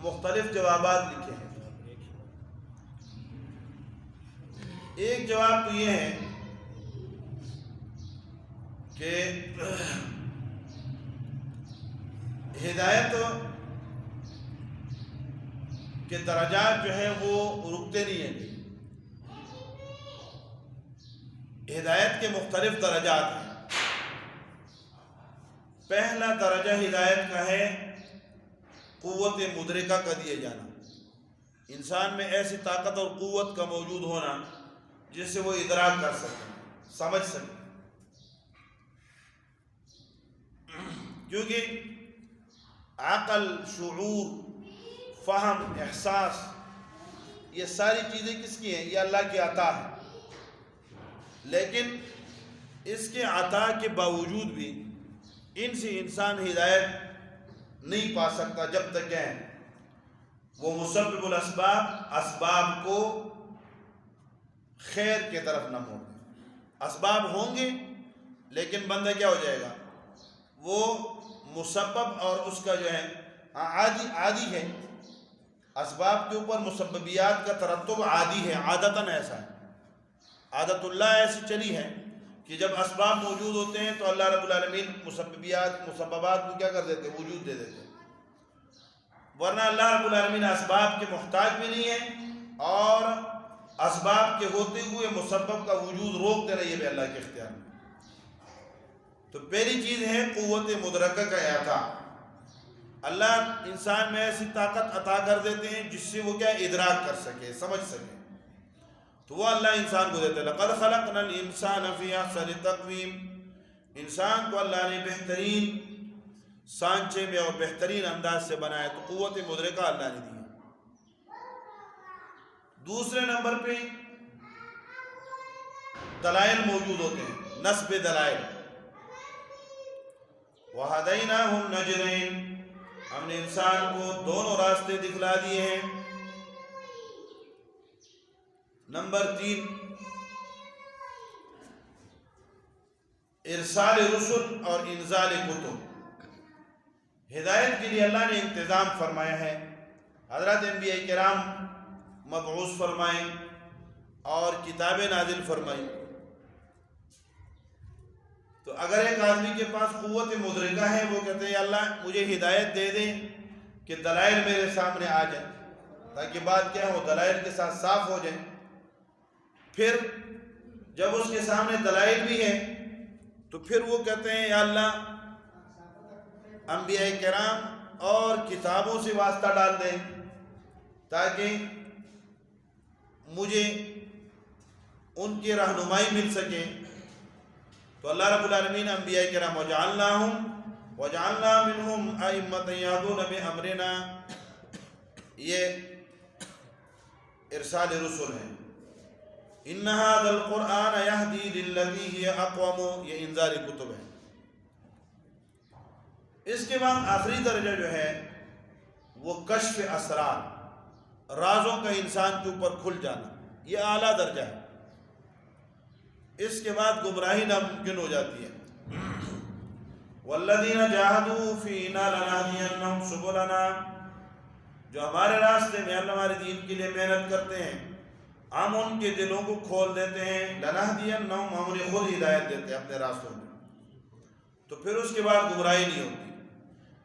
مختلف جوابات لکھے ہیں. ایک جواب تو یہ ہے کہ ہدایت کے درجات جو ہیں وہ رکتے نہیں ہیں. ہدایت کے مختلف درجات ہیں. پہلا درجہ ہدایت کا ہے قوت مدرکہ کا دیے جانا، انسان میں ایسی طاقت اور قوت کا موجود ہونا جس سے وہ ادراک کر سکے، سمجھ سکے. کیونکہ عقل، شعور، فہم، احساس، یہ ساری چیزیں کس کی ہیں؟ یہ اللہ کی عطا ہے. لیکن اس کے عطا کے باوجود بھی ان سے انسان ہدایت نہیں پا سکتا جب تک کہ وہ مسبب الاسباب، اسباب کو خیر کے طرف نہ موڑے. اسباب ہوں گے لیکن بندہ کیا ہو جائے گا؟ وہ مسبب اور اس کا جو ہے عادی ہے. اسباب کے اوپر مسببیات کا ترتب عادی ہے، عادتاً ایسا ہے. عادت اللہ ایسی چلی ہے کہ جب اسباب موجود ہوتے ہیں تو اللہ رب العالمین مسببات کو کیا کر دیتے؟ وجود دے دیتے. ورنہ اللہ رب العالمین اسباب کے محتاج بھی نہیں ہے اور اسباب کے ہوتے ہوئے مسبب کا وجود روک دینا، یہ بھی اللہ کے اختیار میں۔ تو پہلی چیز ہے قوت مدرکہ کا اعطا۔ اللہ انسان میں ایسی طاقت عطا کر دیتے ہیں جس سے وہ کیا ادراک کر سکے، سمجھ سکے، تو وہ اللہ انسان کو دیتے ہیں۔ لَقَدْ خَلَقْنَا الْإِنسَانَ فِي أَحْسَنِ تَقْوِيمٍ، انسان کو اللہ نے بہترین سانچے میں اور بہترین انداز سے بنایا، تو قوت مدرکہ اللہ نے دی۔ دوسرے نمبر پہ دلائل موجود ہوتے ہیں، نصب دلائل۔ وَهَدَيْنَاهُ النَّجْدَيْنِ، ہم نے انسان کو دونوں راستے دکھلا دیے ہیں۔ نمبر 3 ارسال رسل اور انزال کتب، ہدایت کے لیے اللہ نے انتظام فرمایا ہے۔ حضرات انبیاء کرام مبعوث فرمائیں اور کتابیں نازل فرمائیں۔ تو اگر ایک آدمی کے پاس قوت مدرکہ ہے، وہ کہتے ہیں اللہ مجھے ہدایت دے دیں کہ دلائل میرے سامنے آ جائیں، تاکہ بات کیا ہو دلائل کے ساتھ صاف ہو جائیں۔ پھر جب اس کے سامنے دلائل بھی ہیں تو پھر وہ کہتے ہیں یا اللہ انبیاء کرام اور کتابوں سے واسطہ ڈال دیں تاکہ مجھے ان کی رہنمائی مل سکے۔ تو اللہ رب العالمین انبیاء کرام وجعلنا منہم ائمۃ یہدون بامرنا، یہ ارسال رسل ہے۔ ان ھذا القرآن یہدی للتی ہی اقوم، یہ انذار کتب ہے۔ اس کے بعد آخری درجہ جو ہے وہ کشف اسرار، رازوں کا انسان کے اوپر کھل جانا، یہ اعلیٰ درجہ ہے۔ اس کے بعد گمراہی ناممکن ہو جاتی ہے۔ والذین جاہدوا فینا لنہدینہم سبلنا، جو ہمارے راستے میں اللہ ہمارے دین کے لیے محنت کرتے ہیں، ہم ان کے دلوں کو کھول دیتے ہیں۔ لنہدینہم، ہم انہیں خود ہدایت دیتے ہیں اپنے راستوں میں، تو پھر اس کے بعد گمراہی نہیں ہوتی۔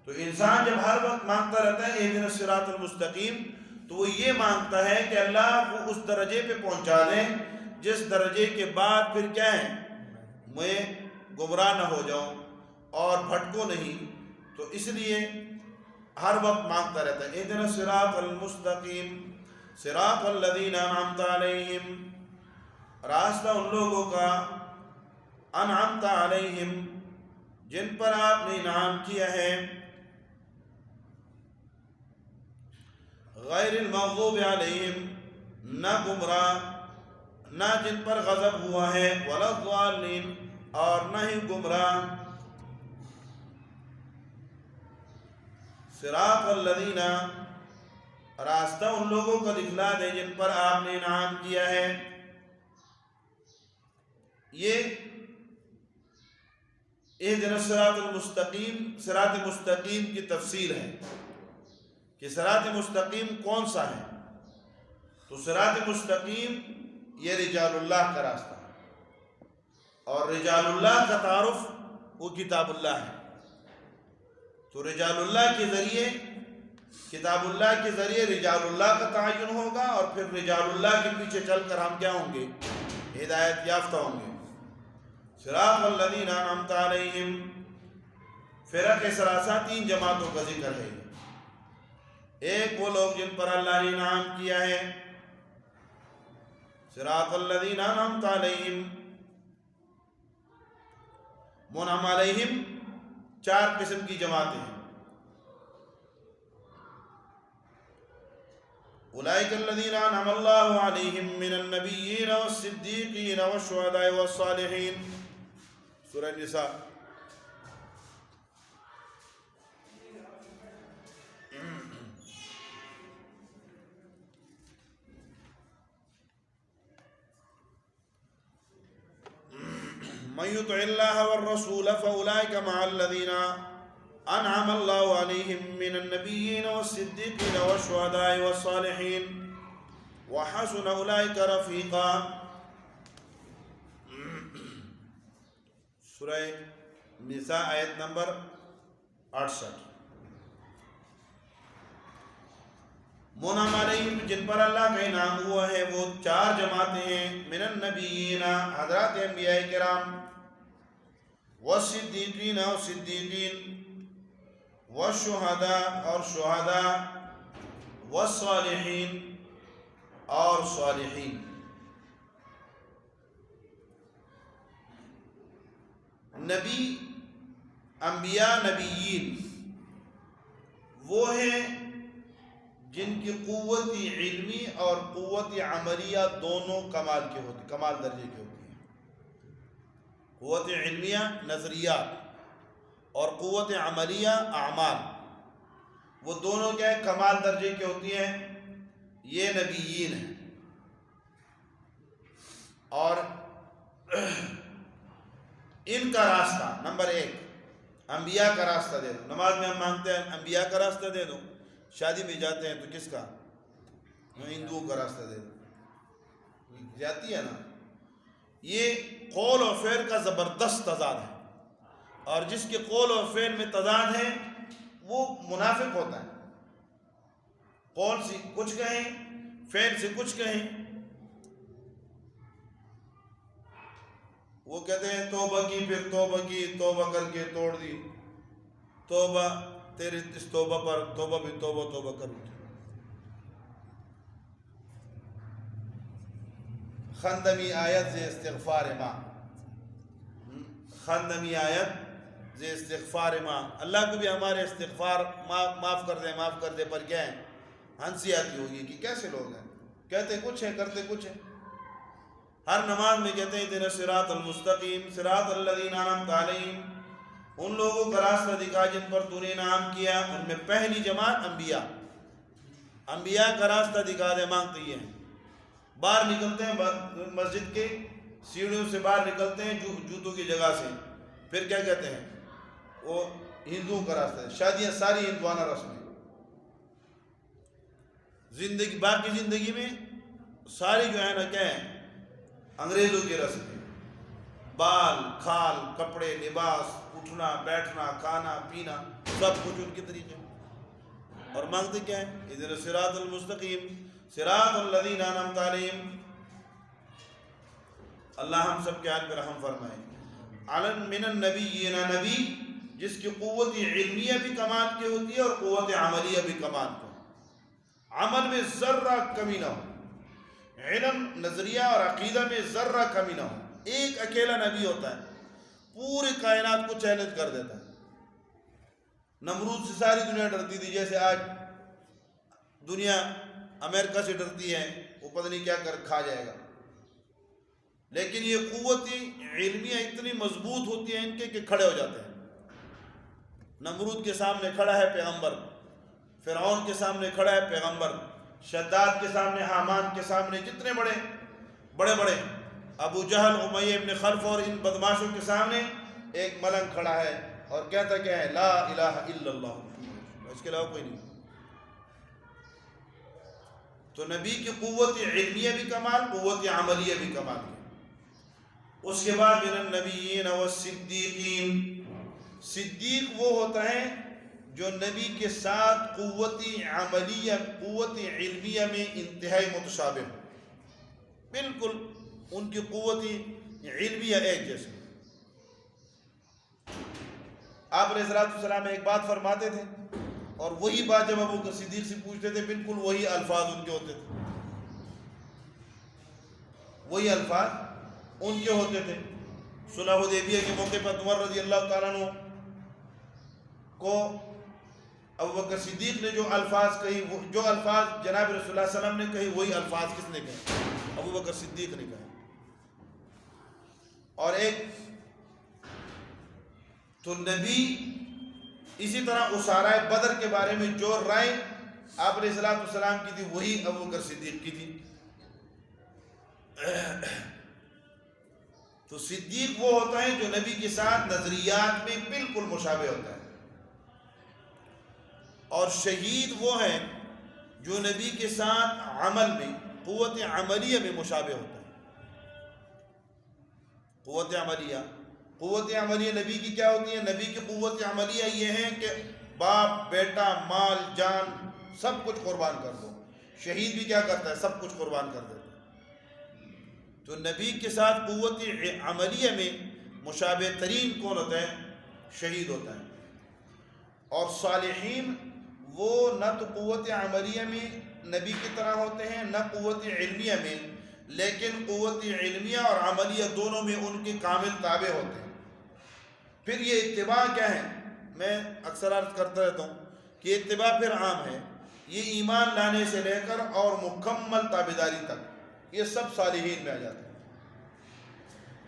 تو انسان جب ہر وقت مانگتا رہتا ہے اہدنا الصراط المستقیم، تو وہ یہ مانگتا ہے کہ اللہ وہ اس درجے پہ پہنچا دیں جس درجے کے بعد پھر کیا ہے میں گمراہ نہ ہو جاؤں اور بھٹکو نہیں۔ تو اس لیے ہر وقت مانگتا رہتا ہے اہدنا الصراط المستقیم صراط الذین انعمت علیہم، راستہ ان لوگوں کا انعمت علیہم جن پر آپ نے انعام کیا ہے، غیر المغضوب علیہم، نہ گمراہ، نہ جن پر غضب ہوا ہے، ولا الضالین، اور نہ ہی گمراہ۔ صراط الذین، راستہ ان لوگوں کو دکھلا دے جن پر آپ نے انعام کیا ہے۔ یہ اہدنا الصراط المستقیم، صراط مستقیم کی تفصیل ہے کہ صراط مستقیم کون سا ہے۔ تو صراط مستقیم یہ رجال اللہ کا راستہ ہے، اور رجال اللہ کا تعارف وہ کتاب اللہ ہے۔ تو رجال اللہ کے ذریعے، کتاب اللہ کے ذریعے رجال اللہ کا تعین ہوگا، اور پھر رجال اللہ کے پیچھے چل کر ہم کیا ہوں گے ہدایت یافتہ ہوں گے۔ صراط الذین انعمت علیہم، فرق ثلاثہ، 3 جماعتوں کا ذکر ہے۔ ایک وہ لوگ جن پر اللہ نے انعام کیا ہے، صراط الذین انعمت علیہم، منعم علیہم 4 قسم کی جماعتیں ہیں۔ اولئک الذین انعم اللہ علیہم من النبیین والصدیقین والشہداء والصالحین، سورہ نساء۔ من یطع اللہ والرسول فاولئک مع الذین انعم اللہ علیہم من النبیین والصدیقین والشہداء والصالحین وحسن اولئک رفیقا، سورہ نساء آیت نمبر 68۔ منعم علیہم جن پر اللہ کا انعام ہوا ہے وہ 4 جماعتیں ہیں، من النبیین حضرات انبیاء کرام، والصدیقین اور صدیقین، والشہداء اور شہداء، والصالحین اور صالحین۔ نبی، انبیاء، نبیین وہ ہیں جن کی قوت علمی اور قوت عملیہ دونوں کمال کے ہوتی، کمال درجے کی ہوتی ہیں۔ قوت علمیہ نظریات اور قوت عملیہ اعمال، وہ دونوں کیا ہے؟ کمال درجے کی ہوتی ہیں، یہ نبیین ہیں۔ اور ان کا راستہ نمبر 1 انبیاء کا راستہ دے دو۔ نماز میں ہم مانگتے ہیں انبیاء کا راستہ دے دو، شادی میں جاتے ہیں تو کس کا؟ ہندوؤں کا راستہ دے دو، جاتی ہے نا۔ یہ قول و فعل کا زبردست تضاد ہے، اور جس کے قول و فعل میں تضاد ہے وہ منافق ہوتا ہے۔ قول سے کچھ کہیں، فعل سے کچھ کہیں۔ وہ کہتے ہیں توبہ کی، پھر توبہ کی، توبہ کر کے توڑ دی، توبہ تیرے اس توبہ پر، توبہ بھی توبہ توبہ کر اٹھی۔ خندمی آیت سے استغفار ماں، خندمی آیت سے استغفار ماں، اللہ کو بھی ہمارے استغفار معاف کر دے پر کیا ہے؟ ہنسی آتی ہوگی کہ کیسے لوگ ہیں، کہتے کچھ ہیں کرتے کچھ ہیں۔ ہر نماز میں کہتے ہیں اہدنا الصراط المستقیم صراط الذین انعمت علیہم، ان لوگوں کا راستہ دکھا جن پر تو نے انعام کیا۔ ان میں پہلی جماعت انبیاء، انبیاء کا راستہ دکھا دے مانگتے ہیں۔ باہر نکلتے ہیں مسجد کے سیڑھیوں سے، باہر نکلتے ہیں جوتوں کی جگہ سے، پھر کیا کہتے ہیں؟ وہ ہندوؤں کا راستہ ہے، شادیاں ساری ہندوانہ رسم ہے، زندگی باقی زندگی میں ساری جو ہے نا کیا ہے؟ انگریزوں کی رسم ہے، بال کھال کپڑے لباس اٹھنا بیٹھنا کھانا پینا سب کچھ ان کے طریقے، اور مانگتے کیا ہے؟ اہدنا الصراط المستقیم صراط الذین انعمت علیہم۔ اللہ ہم سب کے حال پہ رحم فرمائے۔ علن من النبیین، نبی جس کی قوت علمیہ بھی کمال کی ہوتی ہے اور قوت عملیہ بھی کمال کی، عمل میں ذرہ کمی نہ ہو، علم نظریہ اور عقیدہ میں ذرہ کمی نہ ہو۔ ایک اکیلا نبی ہوتا ہے، پوری کائنات کو چیلنج کر دیتا ہے۔ نمرود سے ساری دنیا ڈرتی تھی، جیسے آج دنیا امریکہ سے ڈرتی ہے، وہ پتہ نہیں کیا کر کھا جائے گا، لیکن یہ قوت علمیہ اتنی مضبوط ہوتی ہے ان کے کہ کھڑے ہو جاتے ہیں۔ نمرود کے سامنے کھڑا ہے پیغمبر، فرعون کے سامنے کھڑا ہے پیغمبر، شداد کے سامنے، حامان کے سامنے، جتنے بڑے بڑے ابو جہل، امیہ ابن خلف اور ان بدماشوں کے سامنے ایک ملنگ کھڑا ہے اور کہتا کیا ہے؟ لا الہ الا اللہ، اس کے علاوہ کوئی نہیں۔ تو نبی کی قوت علمیہ بھی کمال، قوت عملیہ بھی کمال ہے۔ اس کے بعد من النبیین والصدیقین، صدیق وہ ہوتا ہے جو نبی کے ساتھ قوت عملیہ قوت علمیہ میں انتہائی متشابہ ہو، بالکل ان کی قوت علمیہ ایک جیسے۔ آپ علیہ السلام ایک بات فرماتے تھے اور وہی بات جب ابو بکر صدیق سے پوچھتے تھے بالکل وہی الفاظ ان کے ہوتے تھے، وہی الفاظ ان کے ہوتے تھے۔ صلح حدیبیہ کے موقع پر عمر رضی اللہ تعالیٰ عنہ کو ابو بکر صدیق نے جو الفاظ کہی، جو الفاظ جناب رسول اللہ صلی اللہ علیہ وسلم نے کہی، وہی الفاظ کس نے کہے؟ ابو بکر صدیق نے کہا۔ اور ایک تو نبی اسی طرح اسارہ بدر کے بارے میں جو رائے آپ علیہ السلام کی تھی وہی ابو بکر صدیق کی تھی۔ تو صدیق وہ ہوتا ہے جو نبی کے ساتھ نظریات میں بالکل مشابہ ہوتا ہے، اور شہید وہ ہے جو نبی کے ساتھ عمل میں قوت عملیہ میں مشابہ ہوتا ہے۔ قوت عملیہ نبی کی کیا ہوتی ہے؟ نبی کی قوت عملیہ یہ ہے کہ باپ بیٹا مال جان سب کچھ قربان کر دو، شہید بھی کیا کرتا ہے؟ سب کچھ قربان کر دیتا ہے۔ تو نبی کے ساتھ قوت عملیہ میں مشابہ ترین کون ہوتا ہے؟ شہید ہوتا ہے۔ اور صالحین وہ نہ تو قوت عملیہ میں نبی کی طرح ہوتے ہیں نہ قوت علمیہ میں، لیکن قوت علمیہ اور عملیہ دونوں میں ان کے کامل تابع ہوتے ہیں۔ پھر یہ اتباع کیا ہے؟ میں اکثر عرض کرتا رہتا ہوں کہ اتباع پھر عام ہے، یہ ایمان لانے سے لے کر اور مکمل تابعداری تک یہ سب صالحین میں آ جاتے ہیں۔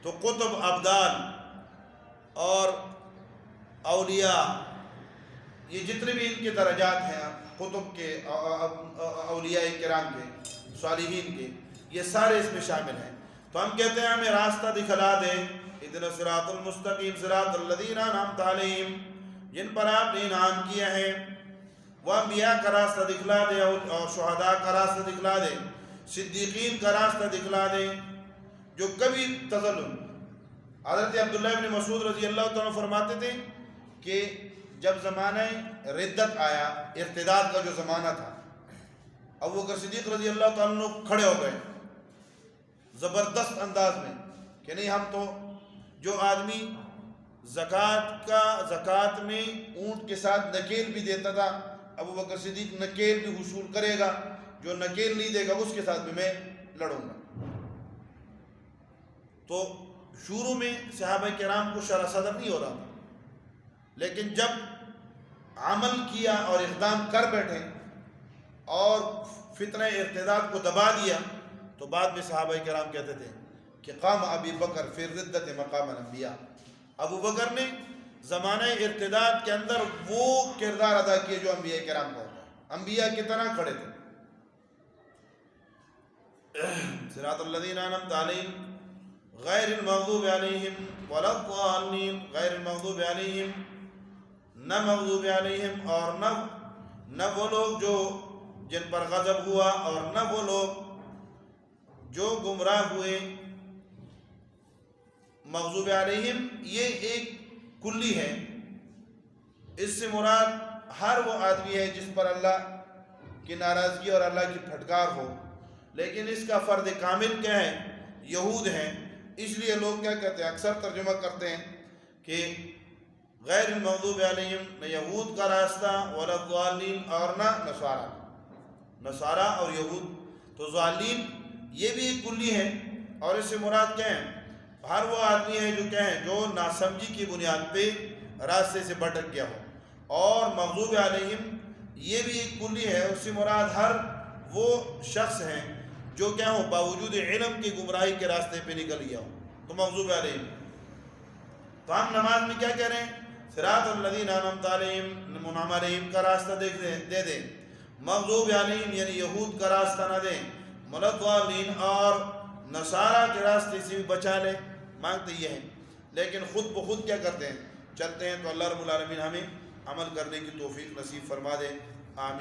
تو قطب، ابدال اور اولیاء، یہ جتنے بھی ان کے درجات ہیں، قطب کے، اولیاء کرام کے، صالحین کے، یہ سارے اس میں شامل ہیں۔ تو ہم کہتے ہیں ہمیں راستہ دکھلا دے، اہدنا الصراط المستقیم صراط الذین انعمت علیہم، جن پر آپ نے انعام کیا ہے۔ وہ انبیاء کا راستہ دکھلا دے اور شہداء کا راستہ دکھلا دے، صدیقین کا راستہ دکھلا دے جو کبھی تظلم۔ حضرت عبداللہ ابن مسعود رضی اللہ تعالیٰ فرماتے تھے کہ جب زمانہ ردت آیا، ارتداد کا جو زمانہ تھا، ابو بکر صدیق رضی اللہ تعالیٰ کھڑے ہو گئے زبردست انداز میں کہ نہیں، ہم تو جو آدمی زکوٰۃ میں اونٹ کے ساتھ نکیل بھی دیتا تھا، ابو بکر صدیق نکیل بھی وصول کرے گا، جو نکیل نہیں دے گا اس کے ساتھ بھی میں لڑوں گا۔ تو شروع میں صحابہ کرام کو شرح صدر نہیں ہو رہا تھا، لیکن جب عمل کیا اور اقدام کر بیٹھے اور فتنہ ارتداد کو دبا دیا، تو بعد میں صحابہ کرام کہتے تھے کہ قام ابی بکر فی الردۃ مقام الانبیاء، ابو بکر نے زمانہ ارتداد کے اندر وہ کردار ادا کیے جو انبیاء کرام کا ہوتا ہے، انبیاء کی طرح کھڑے تھے۔ صراط الذین انعمت علیہم غیر المغضوب علیہم ولا الضالین، غیر المغضوب علیہم، نہ مغضوب علیہم اور نہ وہ لوگ جو جن پر غضب ہوا اور نہ وہ لوگ جو گمراہ ہوئے۔ مغضوب علیہم یہ ایک کلی ہے، اس سے مراد ہر وہ آدمی ہے جس پر اللہ کی ناراضگی اور اللہ کی پھٹکار ہو، لیکن اس کا فرد کامل کیا ہے؟ یہود ہیں۔ اس لیے لوگ کیا کہتے ہیں، اکثر ترجمہ کرتے ہیں کہ غیر المغضوب علیہم، نہ یہود کا راستہ، ولا الضالین اور نہ نصارہ اور یہود۔ تو ضالین یہ بھی ایک کلی ہے، اور اس سے مراد کیا ہے؟ ہر وہ آدمی ہے جو کیا ہے، جو ناسمجھی کی بنیاد پہ راستے سے بھٹک گیا ہو۔ اور مغضوب علیہم یہ بھی ایک کلی ہے، اس سے مراد ہر وہ شخص ہیں جو کیا ہو، باوجود علم کی گمراہی کے راستے پہ نکل گیا ہو، تو مغضوب علیہم۔ تو ہم نماز میں کیا کہہ رہے ہیں؟ صراط الذین انعمت علیہم، منعم علیہم کا راستہ دے دیں، مغضوب علیہم یعنی یہود کا راستہ نہ دیں، ولا الضالین اور نصارہ کے راستے سے بھی بچا لیں۔ مانگتے یہ ہیں، لیکن خود بخود کیا کرتے ہیں؟ چلتے ہیں۔ تو اللہ رب العالمین ہمیں عمل کرنے کی توفیق نصیب فرما دے، آمین۔